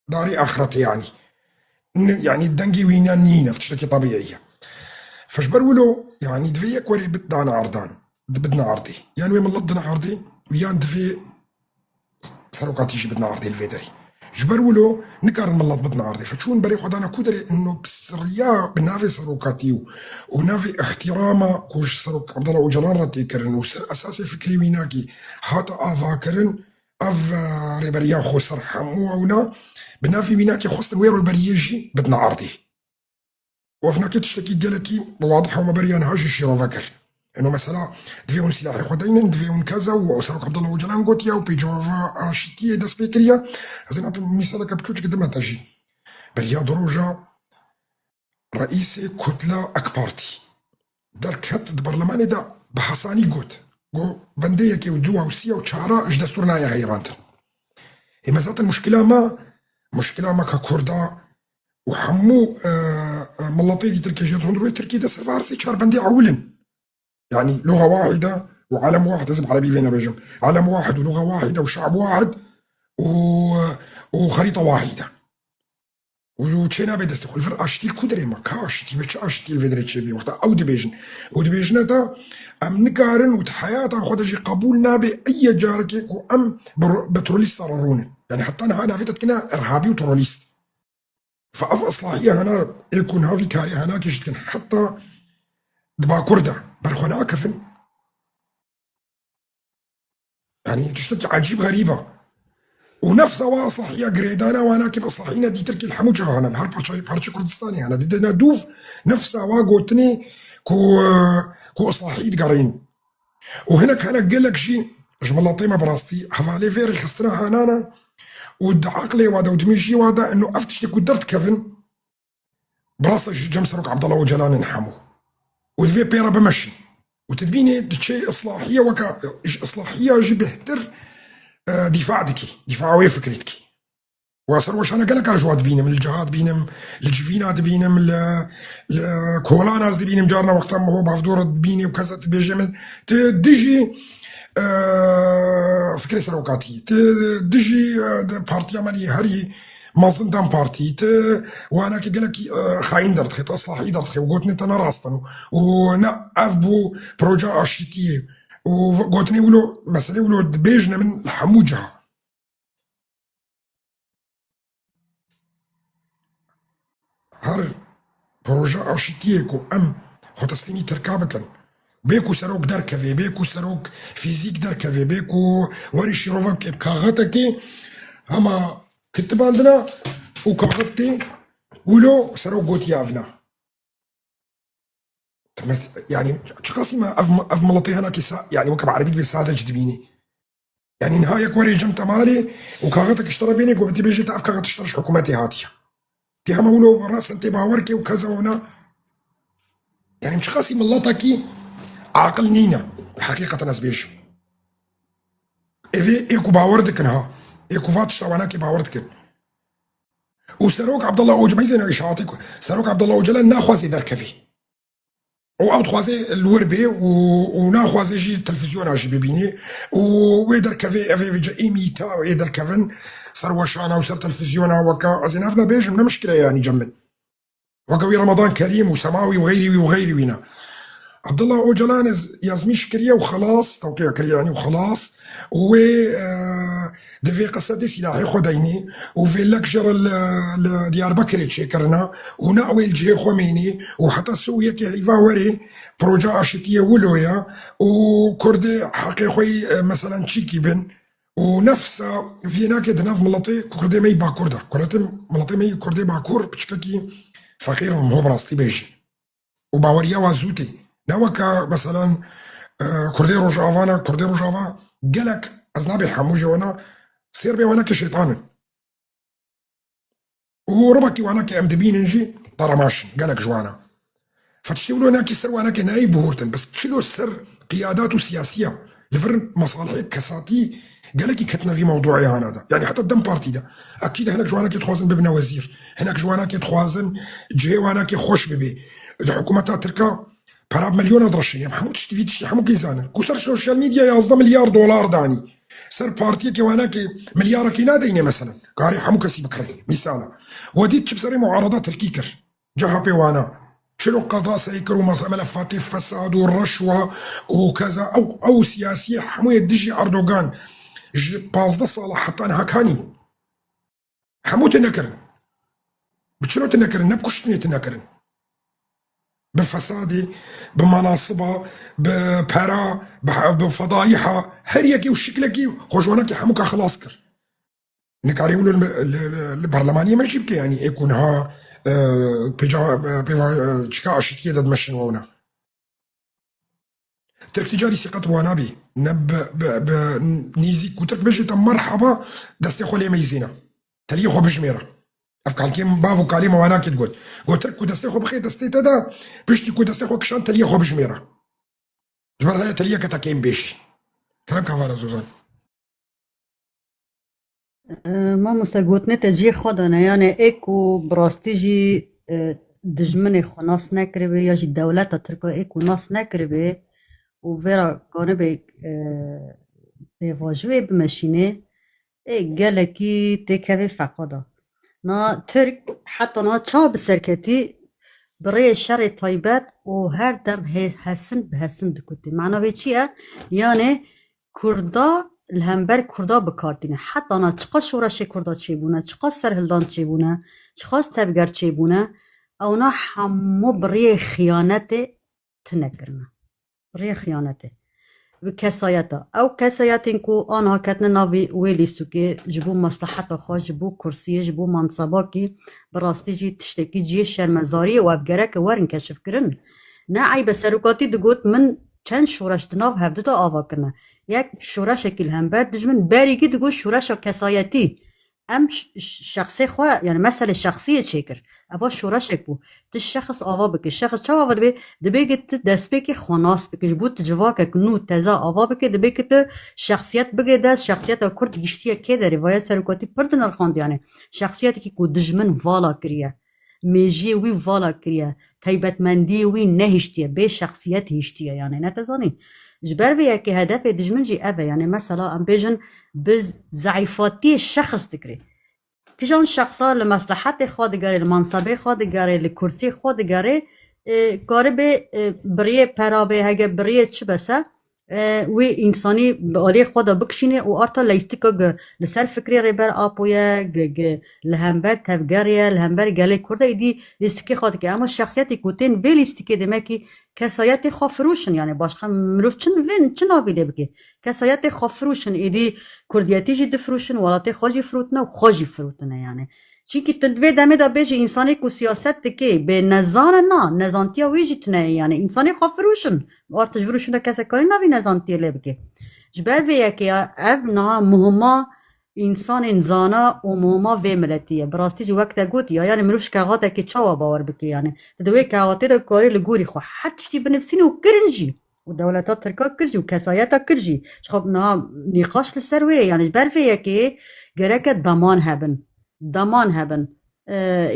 داري اخرتي يعني الدنجي وينان نينا تشتكي طبيعيه فجبرولو يعني دفي كوري بدنا عرضان بدنا عرضي يعني وين ملضنا عرضي ويان دفي سروقات يجي بدنا عرضي الفيدري جبرولو نكار الملط بدنا عرضي فتشون بري خدانا كودري انه بسريا بنافي سروكاتيو وبنافي احتراما كوش سروك عبد الله وجلان رتي كرن وسر اساسي فكري ويناكي حتى افا كرن اف ريبريا خسر حمو ونا بنافي ويناكي خسر ويرو البريجي بدنا عرضي وفناكي تشتكي قالكي واضحه وما بريان هاجي شيرو فكر انه مثلا دفيون سلاحي خدينا دفيون كذا وسروك عبد الله وجلان قوتيا وبيجوفا اشتيه داس بيكريا زين مثالك بتشوش قد ما تجي بريا دروجا رئيس كتله اكبارتي در كت البرلمان دا بحصاني قوت قو بنديه كي ودوا وسيا وشارع اش دستورنا يا غيرانت اما ذات المشكله ما ككردا وحمو ملطي دي تركي جات هندروي تركي دا سفارسي شار بندي عولن يعني لغه واحده وعالم واحد حزب عربي فينا بيجم عالم واحد ولغه واحده وشعب واحد وخريطه واحده وچنا به دست خلفر اشتیل کودره ما کاشتی بچ اشتیل ودرچه بی وقتا او دبیجن تا ام نکارن وت حياته خدجي قبول نابي اي جارك وام بتروليست رارون يعني حتى انا فيتت كنا ارهابي وتروليست فاف اصلاحيه هنا يكون هافي كاري هنا كيشتكن حتى دبا كرده برخنا كفن يعني تشتكي عجيب غريبه ونفس اصلاحيه جريدانا وانا كيف اصلاحينا دي تركي الحموجه انا الحرب بارتي كردستاني انا دي ندوف نفس واغوتني كو اصلاحيه قارين وهنا كان قال لك شيء جمل طيمه براستي حفالي فيري خستنا هنانا ود عقلي ودا ودميجي ودا انه افتش كنت درت كفن براسته جمسرك عبد الله وجلان نحمو ودفي بيرا بمشي وتدبيني شيء اصلاحيه وكا اصلاحيه جي بهتر دفاع دكي دفاعوي فكرتك وصار واش انا قالك رجوات بينم الجهاد بينم الجفينات بينم الكولاناز دي بينم جارنا وقتها ما هو بافدور بيني وكذا تبيجي تدجي فكرة سروقاتي تدجي بارتي مالي هري مازن دام بارتي وانا كي قالك خاين درت خيط اصلاحي درت خي وقلتني انا راستن ونا افبو بروجا اشتي وقلتني ولو مسألة ولو دبيجنا من الحموجة هر بروجا اشتيكو ام خو تسليمي تركابكن بيكو سروك دركفي بيكو سروك فيزيك دركفي بيكو وري شيروفك بكاغتكي هما كتب عندنا وكاغتي ولو سروك قوت يافنا يعني شخصي ما اف ملطي هنا كيسا يعني وكب عربي بيساعد جدبيني يعني نهاية وري جمت مالي وكاغتك اشترى بينك وبتي بيجي تعرف كاغت اشترش حكومتي هاتيه تي هما ولو راس انت باوركي وكذا وهنا يعني مش خاصي ملطكي عقل نينا حقيقة ناس بيشو ايكو باوردكن ها ايكو فاتش واناكي باوردكن وسروك عبد الله اوج ميزنا اشاعتك سروك عبد الله اوجلان ناخوازي دركفي او خوازي الوربي وناخوازي جي التلفزيون اجي بيبيني ويدر كافي افي جا ايميتا ويدر كافن صار وشانا وصار تلفزيون وكا ازينافنا بيج من مشكله يعني جمن وقوي رمضان كريم وسماوي وغيري وينا عبد الله اوجلان يازمي شكريه وخلاص توقيع كريه يعني وخلاص و دفي قصة دي سلاحي خديني وفي لكجر ديار بكري تشيكرنا ونعوي الجي خميني وحتى السوية كي هيفا وري بروجا اشتية ولويا وكردي حقي خوي مثلا تشيكي بن ونفس في هناك دناف ملطي كردي مي باكوردا كردي ملطي مي كردي باكور بشكاكي فقير هو براستي بيجي وباوريا وازوتي نوكا مثلا كردي روجافانا كردي روجافا قالك أزنابي حموجي وانا سير بي وانا كشيطان وربكي وانا كأمدبين نجي طرماش قالك جوانا فتشتولو هناك يسر وانا كنايب بهورتن بس تشيلو السر قيادات سياسية لفرن مصالحي كساتي قالك كتنا في موضوعي هذا يعني حتى الدم بارتي ده اكيد هناك جوانا كيتخوازن ببنا وزير هناك جوانا كيتخوازن جي وانا كيخوش ببي الحكومة تركا براب مليون درشين محمود تشتي تشتي حمو كيزانن كسر السوشيال ميديا يازدا مليار دولار داني سر بارتي كي وانا كي مليار كي ناديني مثلا قاري حمو كسي بكري مثالا وديت تشبسري معارضات الكيكر جاها بي وانا شنو قضاء سريكر وملفات الفساد والرشوه وكذا او سياسيه حمو يدجي اردوغان باز ده صالح حتى انا هكاني همو تنكرن بشنو تنكرن نبكشتني تنكرن بفسادي بمناصبها ببرا بفضايحها هر يكي وشكلكي خوشونكي حموكا خلاص كر نكاري يقولوا البرلمانية ماشي بكي يعني يكونها بيجا شكا اشتكي داد مشن وونا ترك تجاري ثقة وانابي نيزي كوترك بجي مرحبا دستي خولي ميزينا تلي خو بجميرة افكال كيم بافو كلمة وانا كي تقول قلت لك دستي خو بخي دستي تدا بشتي دستي خو كشان تلي خو بجميرة جبر هاي تلي كتا كيم بيشي كلام كفانا زوزان ما مستگوتنه تجی خودانه یعنی ایکو براستی جی دجمن خناس نکربه یا جی دولت ترکا ایکو ناس نکربه و ورا کانه به واجوه بمشینه ای گلکی تکوی فقادا نا ترک حتی نا چا بسرکتی برای شر تایبت و هر دم حسن به حسن دکوتی معنی چیه؟ یعنی کردا الهمبر کردا بکاردینه حتی انا چقا شورش کردا چی بونه چقا سرهلدان چی بونه چقا تبگر چی بونه اونا همو برای خیانت تنکرنه برای خیانته و کسایتا او کسایتین کو آنها کتن ناوی ویلیستو که جبو مصلحت خواه جبو کرسیه جبو منصبا که براستی جی تشتکی جی شرمزاری و افگره که ورن کشف کرن نه عیب سروکاتی دگوت من چند شورش دناو هفته دا آوا کنه یک شورش اکیل هم برد دجمن بریگی دگو شورش کسایتی ام شخصی خواه یعنی مثل شخصی چیکر اوا شورش اک بو تش شخص آوا بکه شخص چا آوا دبی گت دست بکی خناس بکش بود جواک کنو تزا آوا بکه دبی گت شخصیت بگه دست شخصیت کرد گشتیه که در روایت سرکاتی پردن الخاند یعنی شخصیتی که کو دجمن والا کریه میجی وی والا کریه تایبتمندی وی نهشتیه به شخصیت هشتیه یعنی نتزانی جبر ويا كي هدف دجمن جي أبا يعني مثلا أم بيجن بزعيفاتي الشخص تكري كيجان شخصا لمصلحات خود جاري المنصب خود جاري الكرسي خود جاري قارب بريه برابه هجا بريه چه بسه و انسانی به آلی خود بکشینه و آرتا لیستیکا لسر فکری ریبر آپویا لهمبر تفگریه لهمبر گله کرده ایدی لیستیکی خود که اما شخصیتی کوتین به لیستیکی دمکی کسایت خافروشن یعنی باشخه مروف چن آبیده بکی کسایت خافروشن ایدی کردیتی جی دفروشن ولاتی خوشی فروتنه و خوشی فروتنه یعنی چی که تدوی دمه دا بیجی انسانی کو سیاست که به نزان نه نزانتیا ویجی تنه یعنی انسانی خافروشن آرتش فروشن کسی کاری نوی نزانتیا لبکه جبر ویه که اب نه مهما انسان انزانا و مهما وی ملتیه براستی جو وقت گوت یا یعنی مروفش که غاته که چاوا باور بکی یعنی تدوی که غاته دا کاری لگوری خو حتی شتی بنفسینی و کرنجی و دولتات ترکا کرجی و کسایتا کرجی خب نه نقاش لسروی یعنی جبر ویه که گرک دمان هبن دمان هبن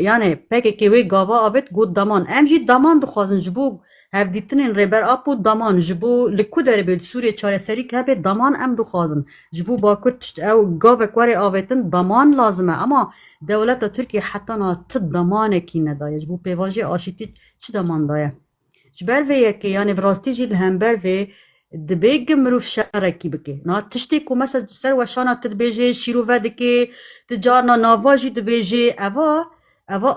یعنی پکی که وی گاوا آبد گود دمان امجی دمان دخوازن جبو هف دیتنین ریبر آپو دمان جبو لکو داره بید سوریه چاره سری که به دمان ام دخوازن جبو باکر تشت او گاوا کواری آبتن دمان لازمه اما دولت ترکیه حتی نا تد دمان کی ندایه جبو پیواجی آشیتی چی دمان دایه جبر وی که یعنی براستی جی لهمبر وی دبیگ مروف شرکی بکی نا تشتی کو مثلا سر وشانا تدبیجه شیرو ودکی تجارنا نواجی دبیجه اوا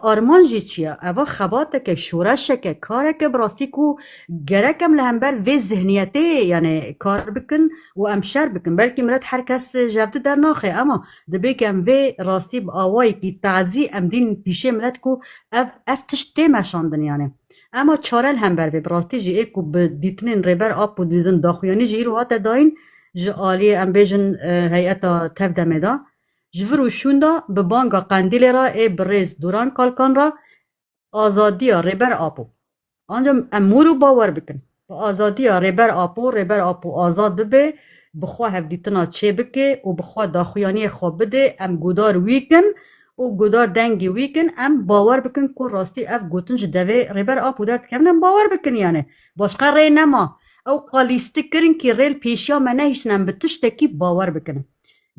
آرمان جی چیه اوا خباته که شورشه که کاره که براستی کو گرکم لهمبر وی ذهنیته یعنی کار بکن و امشر بکن بلکه ملت هر کس جفته در ناخه اما دبیگم وی راستی با آوایی که تعزی امدین پیشه ملت کو اف تشتی مشاندن یعنی اما چارل هم بر براستی جی اکو به دیتنین ریبر آب و دیزن داخویانی جی رو هات داین جی آلی ام بیجن هیئتا تف دمدا جورو شوندا به بانگا قندیل را ای بریز دوران کالکان را آزادی ریبر آپو آنجا امورو باور بکن با آزادی ریبر آپو آزاد ببه بخواه هف دیتنا چه بکه و بخواه داخویانی خواب بده ام گودار ویکن و گودار دنگی ویکن ام باور بکن که راستی اف گوتنج دوی ریبر آپو درد کمنم باور بکن یعنی باشقه ری نما او قالیستی کرن که ریل پیشیا منهیشنم به تشتکی باور بکنن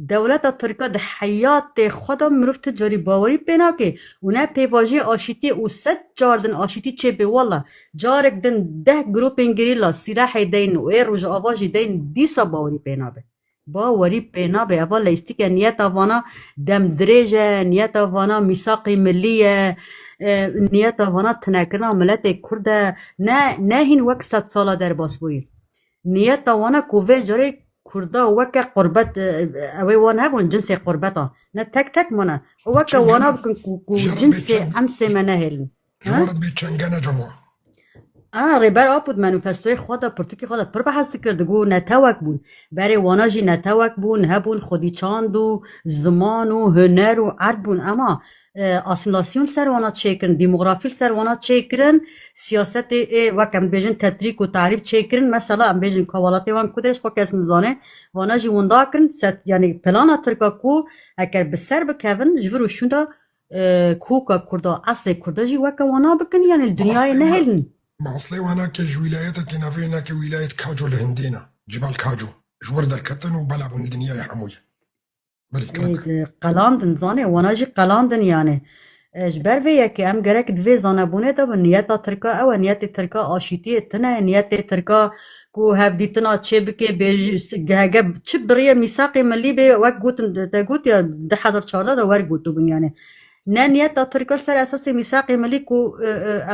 دولت ترکا ده حیات خدا مروف تجاری باوری پینا که اونه پیواجی آشیتی او 100 جاردن آشیتی چه به والا جارک دن 10 گروپ انگریلا سلاح دین و ای روژ آواجی دین دیسا باوری پینا به باوری پینا به اول لیستی که نیت وانا دم دریجه نیت وانا میثاق ملیه نیت وانا تنکرنا ملت کرده نه هین وقت 100 ساله در باس بوی نیت وانا کوه جاری کردا وک قربت اوی وانا بون جنس قربتا نه تک مانا وک وانا بکن کو جنس انس منه هلن جوارد بی چنگنه جمع ریبر آپود منوفستوی خدا پرتوکی خدا پر بحث کرد گو نتوک بون برای واناجی نتوک بون هبون خودی چاند و زمان و هنر و عرد بون اما اسیلاسیون سر وانا چیکرن دیموگرافی سر وانا چیکرن سیاست وکم بیجن تطریق و تعریب چیکرن مثلا ام بیجن کوالاتی وان کدرش خو کس نزانه واناجی وندا کرن ست یعنی پلانا ترکا کو اگر بسر بکون جورو شوندا کوکا کردا اصل کردا جی وکا وانا بکن یعنی دنیای نهلن باصلي وهناك ولايتك نافي هناك ولاية كاجو لهندينا جبال كاجو جور دركتن وبلعبوا الدنيا يا حموية بلي كرك قلاندن زانه وناجي قلاندن يعني جبر ويا كي ام گرك دوي زانه بونه دا نيتا تركا او نيت تركا آشيتي تنا نيت تركا کو هفديتنا تشبكي بهجب تشبريه ميثاقي ملي بي وقت تقوت يا 2014 دا ورق قوتو يعني نانيت تركل سر اساس ميثاق ملك و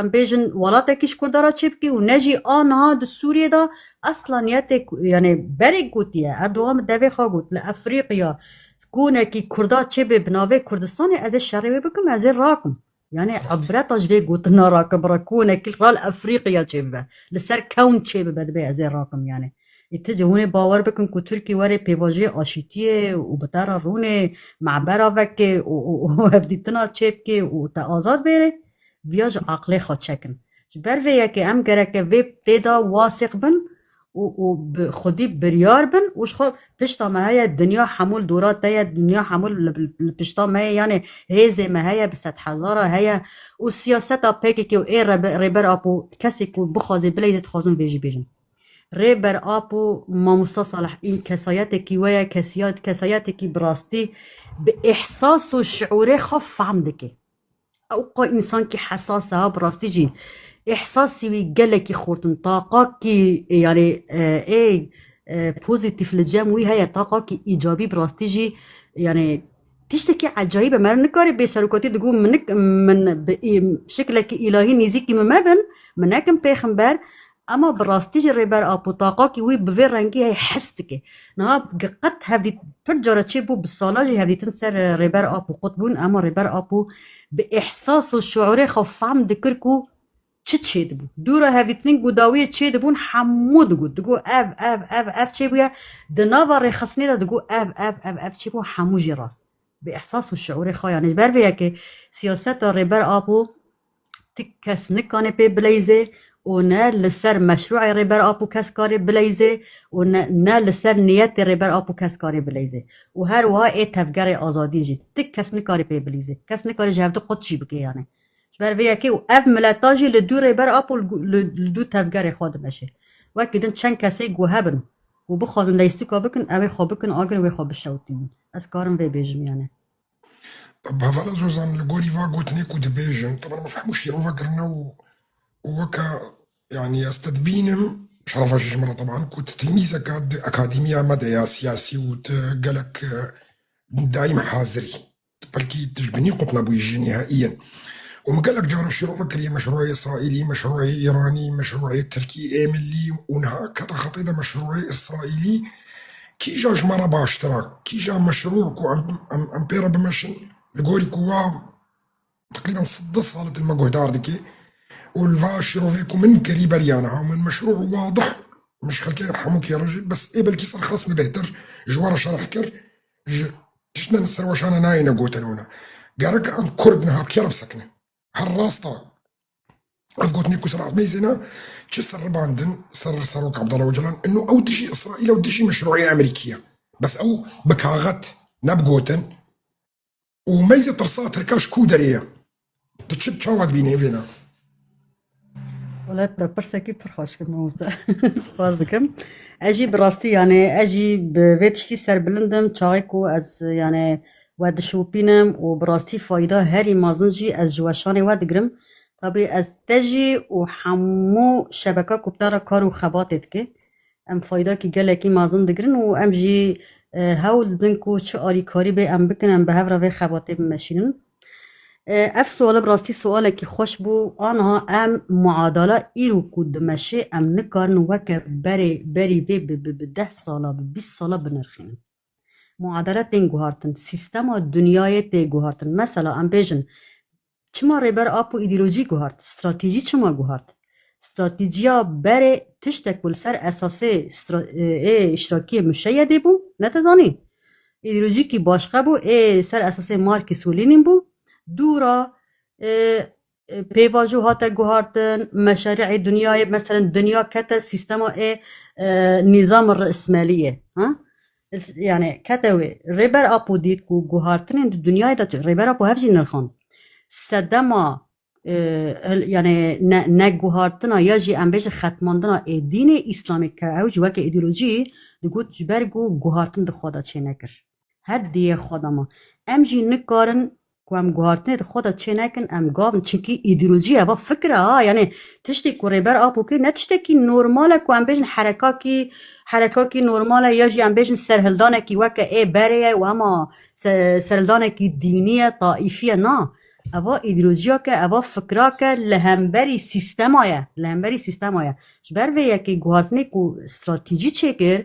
ام بيجن ولاتا كيش كردارا تشبكي ونجي هاد سوريا دا اصلا نيتك يعني بري قوتيا ادوام دافي خاقوت لافريقيا كونه كي كردا تشبي بناوي كردستان از الشرعي بكم از راكم يعني عبرت اجري قوتنا راكب راكونه كل رال افريقيا تشبه لسر كون تشبه بدبي از راكم يعني اتجاهونه باور بکن که ترکی وره پیواجه آشیتیه و بطر رونه معبره وکه و هفدیتنا چیب که و تا آزاد بره بیاج عقله خود چکن بر ویه که ام گره که وی پیدا واسق بن و خودی بریار بن وش خود پشتا مهیا دنیا حمول دورات دیا دنیا حمول پشتا مهیا یعنی هیزه مهیا بست هزاره هیا و سیاست پیکی که ای ریبر آپو کسی که بخوازی بلیدت خوازم بیجن ریبر آپو ماموستا صالح این کسایت کی ویا کسایت کی براستی به احساس و شعور خو فهم دکه او قا انسان کی حساسه ها براستی جی احساسي وی گلکی خورتن طاقه کی یعنی ای پوزیتیف لجام وی هيا طاقه کی ایجابی براستی جی یعنی تشتكي عجيبة ما نكاري بسرقاتي تقول من شكلك إلهي نزيكي ممابن مناكم بيخنبر اما براستيج الريبر ابو طاقاكي وي بفير رنگي هي حستكي نها قد هذه ترجر تشيبو بالصلاجي هذه تنسر ريبر ابو قطبون اما ريبر ابو باحساس الشعوري خف عم ذكركو تشيدبو دورا هذه تنين قداوية تشيدبون حمود قد تقول اف تشيبويا دنافا رخصني دا تقول اف تشيبو حموجي راست باحساس الشعوري خا يعني بربيا كي سياسات الريبر ابو تكس نكاني بي بلايزي ونا لسر مشروع ريبر ابو كاسكاري بلايزي ونا لسر نيات ريبر ابو كاسكاري بلايزي وهر وها اي تفجر ازادي جي تك كاس نكاري بي بلايزي كاس نكاري جهبت قدشي بكي يعني بر ويا كي اف ملاتاجي لدو ريبر ابو لدو تفجر خود ماشي وكدن چن كاسي گوهبن وبخوازن ليستيكا بكن اوي خوبكن اگر وي خوب شوتين اسكارم وي بيجم يعني طب هذا زوزان الغوري فاغوت نيكو دبيجن طبعا ما فهموش يروفا قرنا وكا يعني استدبينم شرف الجمرة طبعا كنت تلميذ أكاديمية مدى سياسي وتقالك دايما حاضري بلكي تجبني قطنا بويجي نهائيا ومقالك جار الشروع فكري مشروع إسرائيلي مشروع إيراني مشروع تركي ملي ونها كتا خطيدة مشروع إسرائيلي كي جا جمرة باشتراك كي جا مشروع كو أمبيرا بمشن لقولي كوا تقريبا 6 صالة المجهودار دكي والفاشرو فيكم من قريبة ريانها ومن مشروع واضح مش خلكي يرحموك يا رجل بس ايه بلكي صار خاص بهتر جوارا شرح كر تشنا نسر وشانا ناينا قوتنونا قارك ام كردنا بكيرا بسكنة هالراسطة افقوتني كسر ميزنا تشسر باندن سروك عبد الله وجلان انه او تشي اسرائيل او تشي مشروعية امريكية بس او بكاغت نبقوتن وميزة ترصات ركاش كودرية تشب تشاوات بيني فينا ولات برسكي برخوش كما وزا سپاسكم اجي براستي يعني اجي بيتشتي سر بلندم تشايكو از يعني ود شوبينم وبراستي فايدة هاري مازنجي از جواشاني ودقرم طبي از تجي وحمو شبكة كبتارا كارو خباتت كي ام فايدة كي قالكي مازن دقرن و ام جي هول دنكو چه آلیکاری به ام بکنن به هفره و خباته بمشینن اف سوال براستی سواله که خوش بو آنها ام معادله ایرو کود مشه ام نکارن وکه بری به 10 ساله به 20 ساله بنرخین معادله تین گوهارتن سیستم دنیای تی گوهارتن مثلا ام بیجن چما ریبر آپو ایدئولوژی گوهارت استراتژی چما گوهارت استراتژیا بره تشتک بل سر اساسه اشتراکی مشیده بو نتزانی ایدئولوژی کی باشقه بو سر اساسه مارک سولینین بو دورا پیواجو هاتا گوهارتن مشاريع دنیای مثلا دنیا کتا سیستم نظام الرأسمالية ها يعني كتاوي ريبر ابو ديت كو جوهارتن الدنيا دا ريبر ابو هفجي نرخان سدما يعني نجوهارتنا يجي ام بيج ختماندنا دين اسلامي كاوج وك ايديولوژي دگوت جبرگو جوهارتن د خدا چه نکر هر دی خدا ما ام جی نکارن کو ام جوهارتن د خدا چه نکن ام گابن چنکی ایدئولوژی ابا فکره يعني تشتي کو ريبر ابو كي نتشتكي نورمال كو ام بيج حركاكي نورمال يجي ام بيج سرهلدانكي وك بريه وما سرهلدانكي دينيه طائفيه نا اوا ایدئولوژیا که اوا فکرا که لهمبری سیستمایا جبر و یکی گوهارتنی کو استراتژی چه کر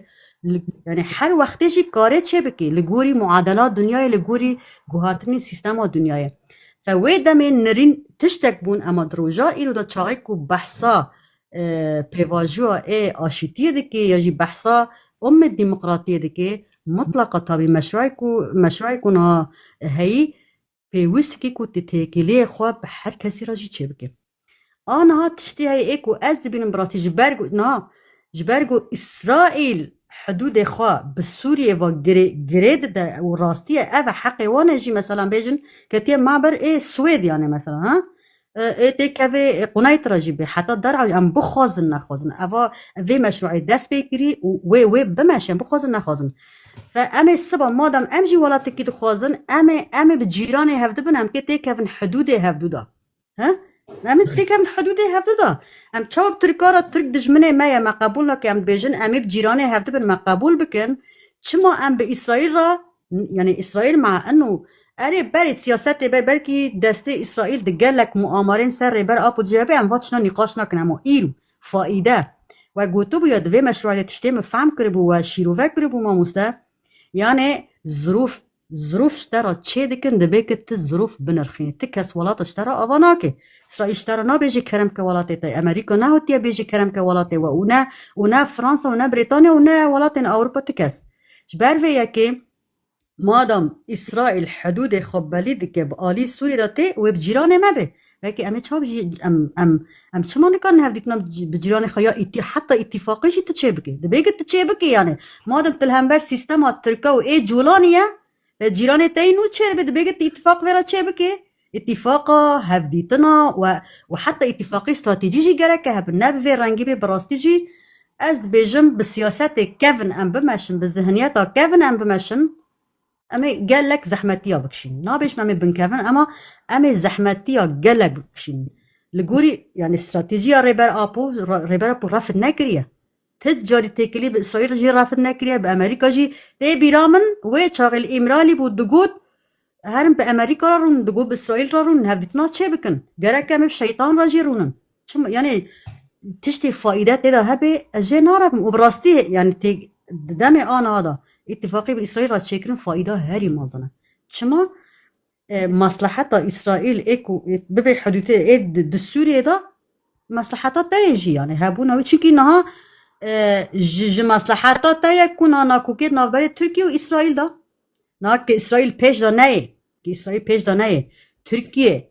یعنی هر وقتی جی کاره چه بکی لگوری معادلات دنیای لگوری گوهارتنی سیستما دنیای فوی دمین نرین تشتک بون اما دروجا ایرو دا چاقی کو بحثا پیواجوا آشتیه دکی یا جی بحثا ديمقراطية دکی مطلقه تابی مشروعی کو نا هی پیوست که کو تتکیلی خواه به هر کسی را جی چه بکه آنها تشتی های ایکو از دبینم براتی جبرگو اسرائیل حدود خواه به سوریه و گرید ده و راستیه او حقی وانه جی مثلا بیجن کتیه معبر سوید یعنی مثلا ها تی که قنایت را جی به حتی درعوی ام بخوازن نخوازن او مشروعی دست بگیری و بمشن بخوازن نخوازن فأمي السبب مادام أمجي ولا تكيد خوازن أمي بجيراني هفدبن أم كي تيكفن حدودي هفدودا ها أمي تيكفن حدودي هفدودا أم تشاوب تركارا ترك دجمني مايا ما قبول لك أم بيجن أمي بجيراني هفدبن ما قبول بكن شما أم بإسرائيل را يعني إسرائيل مع أنه أري بريد سياسات بلكي دستي إسرائيل دقالك مؤامرين سر ريبر أبو جابي أم فاتشنا نقاشنا كنامو إيرو فائدة وقوتو بياد في مشروع تشتيم فهم كربو وشيروفا كربو ما مستا يعني ظروف اشترى چه دكن دبيكت الظروف بنرخين تكس ولات اشترى اواناكي اسرائيل اشترى نا بيجي كرم كولاتي تاي امريكا نا هوتيا بيجي كرم كولاتي ونا فرنسا ونا بريطانيا ونا ولاتين اوروبا تكس جبر وياكي مادام اسرائيل حدود خبالي دكي بآلي سوري داتي وبجيران ما بي وياكي امي چا بجي ام چما نكان هفديتنا بجيران خيا حتى اتفاقي جي تشيبكي دبيكت تشيبكي يعني مادام تلهمبر سيستم تركا و جولانيه جيران تاي نو تشير دبيكت اتفاق ورا تشيبكي اتفاقا هفديتنا وحتى اتفاقي استراتيجي جي جرك هبنا في رنگي براستيجي از بيجم بسياسات كيفن ام بمشن بذهنيات كيفن ام بمشن امي قال لك زحمتيا بكشين نابش مامي بن كيفن اما امي زحمتيا قال لك بكشين لقوري يعني استراتيجية ريبر ابو رافد ناكريا تجاري تكلي باسرائيل جي رافد ناكريا بامريكا جي تي بيرامن وشاغل امرالي بو دقود هرم بامريكا رون دقود باسرائيل رون هفدتنا تشي بكن قرا كامي بشيطان راجي رونن يعني تشتي فائدات اذا هبي اجي نعرف وبراستي يعني دمي انا هذا اتفاقی به اسرائیل را چکرن فایده هری مازنه چما مصلحت اسرائیل اکو ببی حدوده د سوریه دا مصلحت تایجی یعنی هبونا و چیکی نها مصلحت تای کنا ناکوکت نابری ترکیه و اسرائیل دا نه که اسرائیل پیش دا نه ترکیه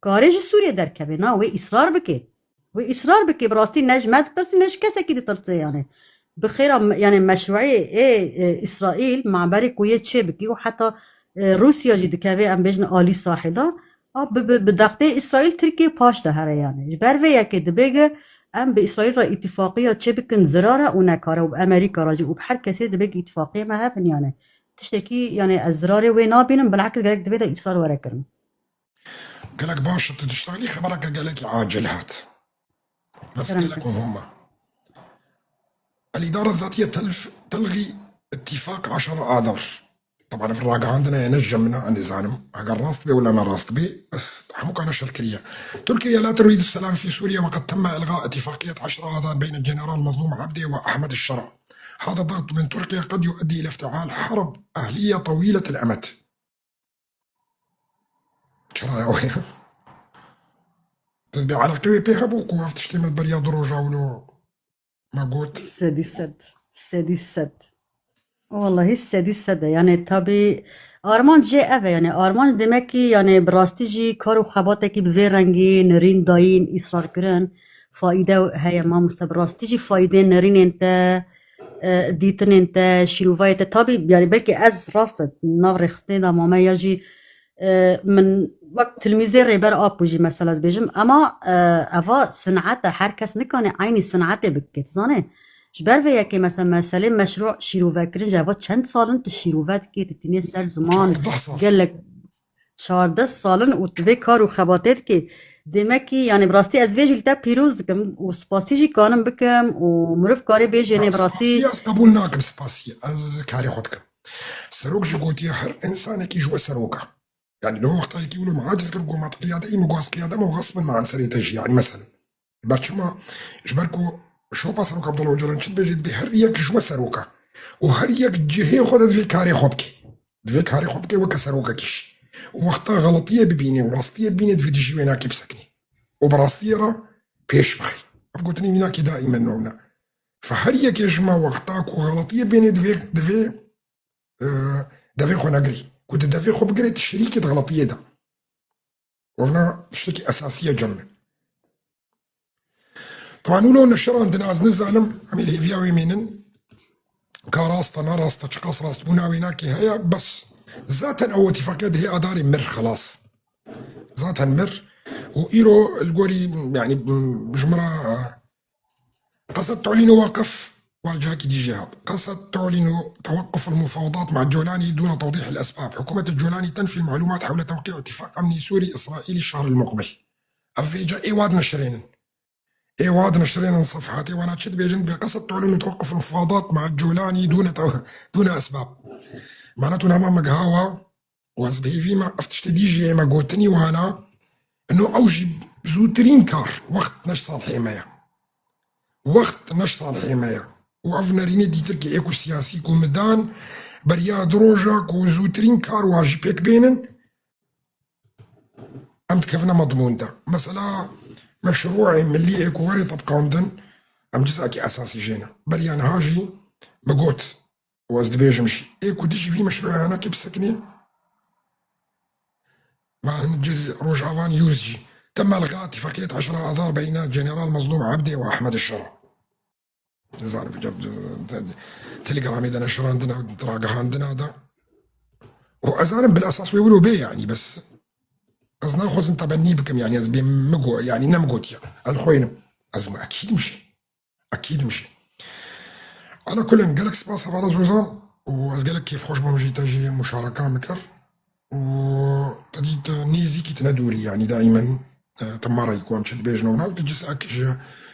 کارج سوریه در کبه نه و اصرار بکه براستی نجمت ترسی نش کسی که ترسی يعني بخير يعني مشروعية إسرائيل مع بري كويت شبكي وحتى روسيا جد كافي أم بيجن آلي ساحلة بدقتي إسرائيل تركيا باش ده هره يعني جبر ويا كده بيجي أم بإسرائيل را اتفاقية شبكن زرارة ونكارة وبأمريكا راجع وبحر كثير ده بيجي اتفاقية ما هبن يعني تشتكي يعني الزرارة وين بينهم بالعكس قالك ده بيدا إصرار ورا كرن قالك باش تشتغلي خبرك قالك عاجلات بس قالك مهمة الإدارة الذاتية تلغي اتفاق 10 آذار. طبعا في الراقة عندنا ينجمنا أن زعلم أقل راست بي ولا أنا راست بي، بس حموك أنا شركية. تركيا لا تريد السلام في سوريا، وقد تم إلغاء اتفاقية 10 آذار بين الجنرال مظلوم عبدي وأحمد الشرع. هذا الضغط من تركيا قد يؤدي إلى افتعال حرب أهلية طويلة الأمد. شرايا تبي على قوي بيها بوك وقفت شتيمة بريا دروجة ولو ما قلت سديسد والله سديسد يعني تابي آرمان جي أفا يعني آرمان دمكي يعني براستي جي كارو خباتكي بفي رنگي نرين داين إصرار كرن فايدة هيا ما مستبراستي جي فايدة نرين انت ديتن انت شيروفاية تابي يعني بلكي از راست نغري خستين دا ماما يجي من وقت تلميذي ريبر اب وجي مثلا بيجم اما افا صنعته هر کس نکنه عینی صنعته بکت زانه جبر ویا که مثلا مشروع شیروه کرن جوا چند سالن تو شیروه که تتینی سر زمان 14 صار. قال لك 14 سالن و تبي کار و خباتت که دمکی يعني براستي از ویجی تا پیروز دکم و سپاسی جی کانم بکم و مرف کاری بیج يعني براستي سباسية استبول ناكم سباسية از كاري خدكم سروك جي قوتي هر إنسان كي جوا سروكا، يعني لو وقتها كي يقولوا معاجز كن قومات قيادة مقواس قيادة مو غصبا مع سري تجي يعني مثلا برشما جبركو شو باسروك عبد الله وجلان شد بيجي بهر يك جوا سروكا وهر يك جهي خدت في كاري خبكي في كاري خبكي وكسروكا كيش وقتها غلطية ببيني وراستية ببيني في دجي ويناكي بسكني وبراستية را بيش بخي أفقوتني ويناكي دائما نونا فهر يك يجمع وقتاك وغلطية بيني دفي خو نقري كنت دفي خو بقري تشريكي غلطية ده وهنا تشتكي أساسية جمع. طبعا ولو نشر عندنا عز نزعلم عميل هيفيا ويمينن كاراستا ناراستا شقاص راست بناويناكي هيا بس ذاتا أو اتفاقيات هي أداري مر خلاص ذاتا مر وإيرو القولي يعني بجمرة قصد تعلن وقف واجهك دي جهاد قصد تعلن توقف المفاوضات مع الجولاني دون توضيح الأسباب. حكومة الجولاني تنفي المعلومات حول توقيع اتفاق أمني سوري إسرائيلي الشهر المقبل. أفيجا إيواد نشرين صفحاتي وانا تشد بيجن بقصد تعلن توقف المفاوضات مع الجولاني دون اسباب. معناته انا ما مقهاوة وازبهي فيما افتشت ديجي ما قوتني وانا انه اوجب زوترين كار وقت نشصى الحماية وعفنا ريني دي تركي ايكو سياسي كو مدان بريا دروجا كو زوترين كار واجبك بينن أم كيفنا مضمون ده مثلا مشروع ملي ايكو وري طبقا عندن أم جزء أساسي جينا بريان هاجي بقوت وازد بيجمشي ايكو ديجي في مشروع أنا كيف سكني بعد نجري روج عوان يوزجي تم إلغاء اتفاقية 10 آذار بين جنرال مظلوم عبدي وأحمد الشرع. زعرف جاب تليجرامي ده نشر عندنا دراجة عندنا ده وأزارم بالأساس ويقولوا بيه يعني بس از ناخذ انت بني بكم يعني از بمجو يعني نمجوتيا الخوينم از اكيد مشي على كل قالك سباس على زوزان واز قالك كيف خوش بمجي تجي مشاركه مكر وتديت نيزي كي تندوري يعني دائما تمارا يكون مشد بيجنونا وتجلس اكش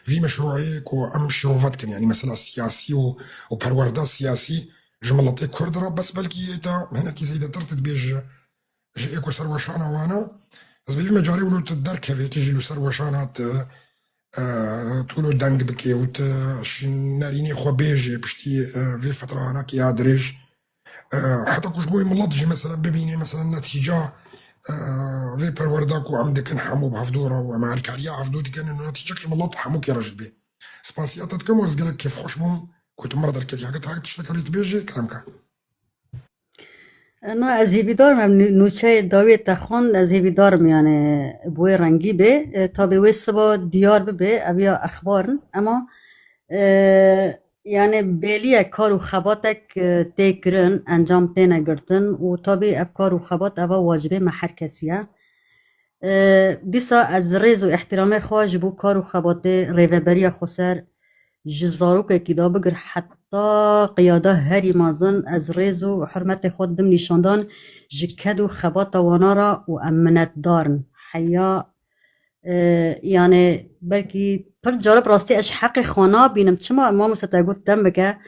في مشروعي كو ام شروفاتكن يعني مثلا سياسي وبروردا سياسي جملتي كردرا بس بلكي تا هنا كي زيد ترتد بيج جي اكو سروشانا وانا بس بيجي مجاري ولو تدرك في تجي له سروشانات تقولوا دنگ بكي وت ناريني خو بيجي بشتي في فترة انا كي ادريج حتى كوش بوي ملطجي مثلا ببيني مثلا نتيجة في برورداكو عمدك نحمو بحفدورة وما عركاريا عفدودي كان انه نتيجة ملط حموك يا رجل بيه سباسياتكم وزقلك كيف خوش بهم كنت مرة دركتي حاجات هاك تشتكري تبيجي كلامك انا از هیویدارم هم نوچه داوی تخوان از هیویدارم یعنی بوی رنگی به تا به وی سبا دیار به اویا اخبارن اما یعنی بیلیه کار و خباتک تکرن انجام تینه گرتن و تا به اف کار و خبات اوا واجبه محر کسیه دیسا از ریز و احترام خواج بو کار و خبات ریوبری خسر جزاروك كدا بقر حتى قيادة هاري مازن از ريز و حرمت خود دم نشاندان جكدو خبات ونارا و امنت دارن حيا يعني بلكي پر جارب راستي اش حق خانا بينم چما ما مستقود دم بك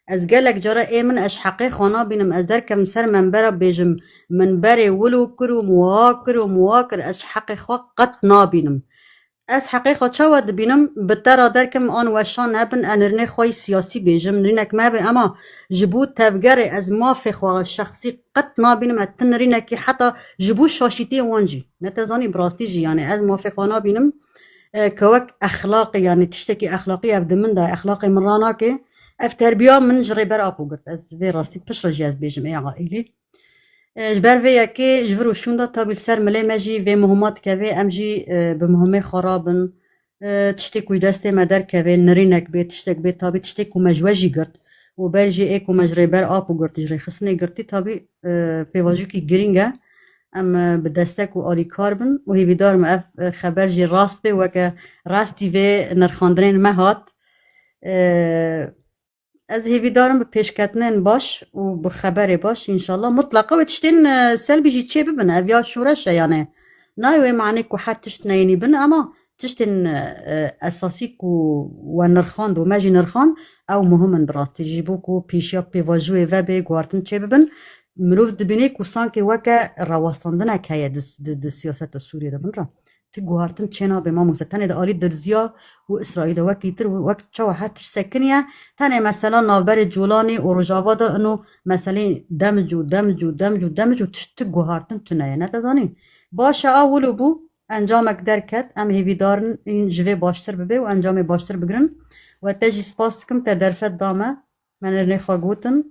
از گلک جرا ای من اش حقی خوانا بینم از درکم سر منبر بیجم منبر ولو کرو مواکر اش حقی خوا قط نابینم از حقیقا چاوا دبینم بتر درکم آن وشان هبن انرنه خوی سیاسی بیجم رینک ما به اما جبو تفگر از ما فخوا شخصی قط ما بینم اتن رینکی حتی جبو شاشیتی وانجی نتزانی براستی جی یعنی از ما فخوانا بینم كوك اخلاقي يعني تشتكي اخلاقيه ابدا من ده اخلاقي من راناكي اف تربيه من جري بر ابو قلت از في راسي بشر جاز بيجم اي عائلي جبر في كي جبرو شوندا طابل سر ملي ماجي في مهمات كافي امجي بمهمه خرابن تشتكي دستي مدار كافي نرينك بيت تشتك بيت طابي تشتكي مجواجي قرت وبرجي ايكو مجري بر ابو قرت جري خصني قرتي طابي بيواجوكي جرينجا ام بدستك و آلی کار بن و هی بیدارم اف خبر جی راست به وکه راستی به نرخاندرین مهات از هی بیدارم به پیشکتنین باش و به خبر باش انشالله مطلقه و تشتین سلبی جی چه ببن اویا شورشه یعنی نایوه معنی که هر تشت نینی بن اما تشتین اساسی که و نرخاند و ماجی نرخاند او مهمن براستی جیبو که پیشیا پیواجوه و به گوارتن چه ببن مروف دبینه که سانکه وکه رواستاندنه که د سیاست سوریه ده من را تگوهارتن چنا به ما موسه تنه ده آلی درزیا و اسرائیل وکی تر وقت چاو حتش سکنیه تنه مثلا نابر جولانی و رجاوا ده انو مثلا دمجو تگوهارتن تنه نتزانی باشه اولو بو انجامک درکت ام هیوی دارن این جوه باشتر ببه و انجام باشتر بگرن و تجی سپاس کم تا درفت دامه من ارنی خواگوتن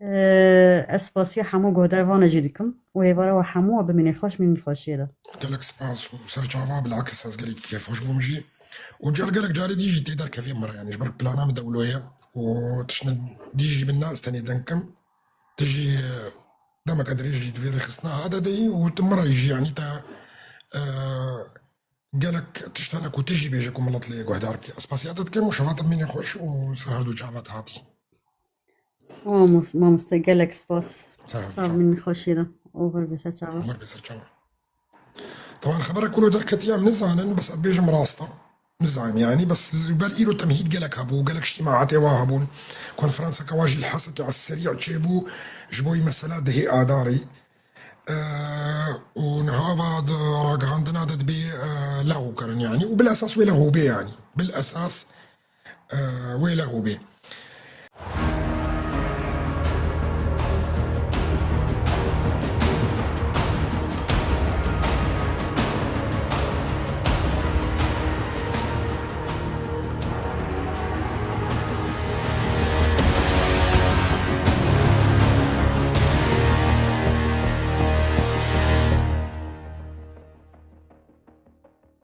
اسپاسی همو گودر وانه جدیکم و هیواره و همو بمینی خوش من خوشیه ده قالك سباس وسر جافا بالعكس از قالك كيف وش بومجي وجار قالك جاري ديجي تقدر كيف مرة يعني جبرك بلانا من دولوية وتشنا ديجي بالناس تاني دنكم تجي دمك قدر يجي تفيري خصنا هذا دي وتمرة يجي يعني تا قالك تشتانك وتجي بيجيكم ملط لي قهدارك اسباسياتك كم وشفات مني خوش وسر هردو جافات هاتي ما مستقلك سپاس سلام صاب من خوشیه ده اوفر بسه چاوا عمر بيسر جامع طبعا خبرك كله دركت يا منزعن بس بيجم راسطة نزعم يعني بس الباقي له تمهيد قالك هبو قالك اجتماعات وهبون كونفرنسا كواجي الحسكي على السريع تشيبو جبوي مسألة دهي آداري ونهابا راق عندنا دد بي لغو كرن يعني وبالأساس ويلغو بي يعني بالأساس ويلغو بي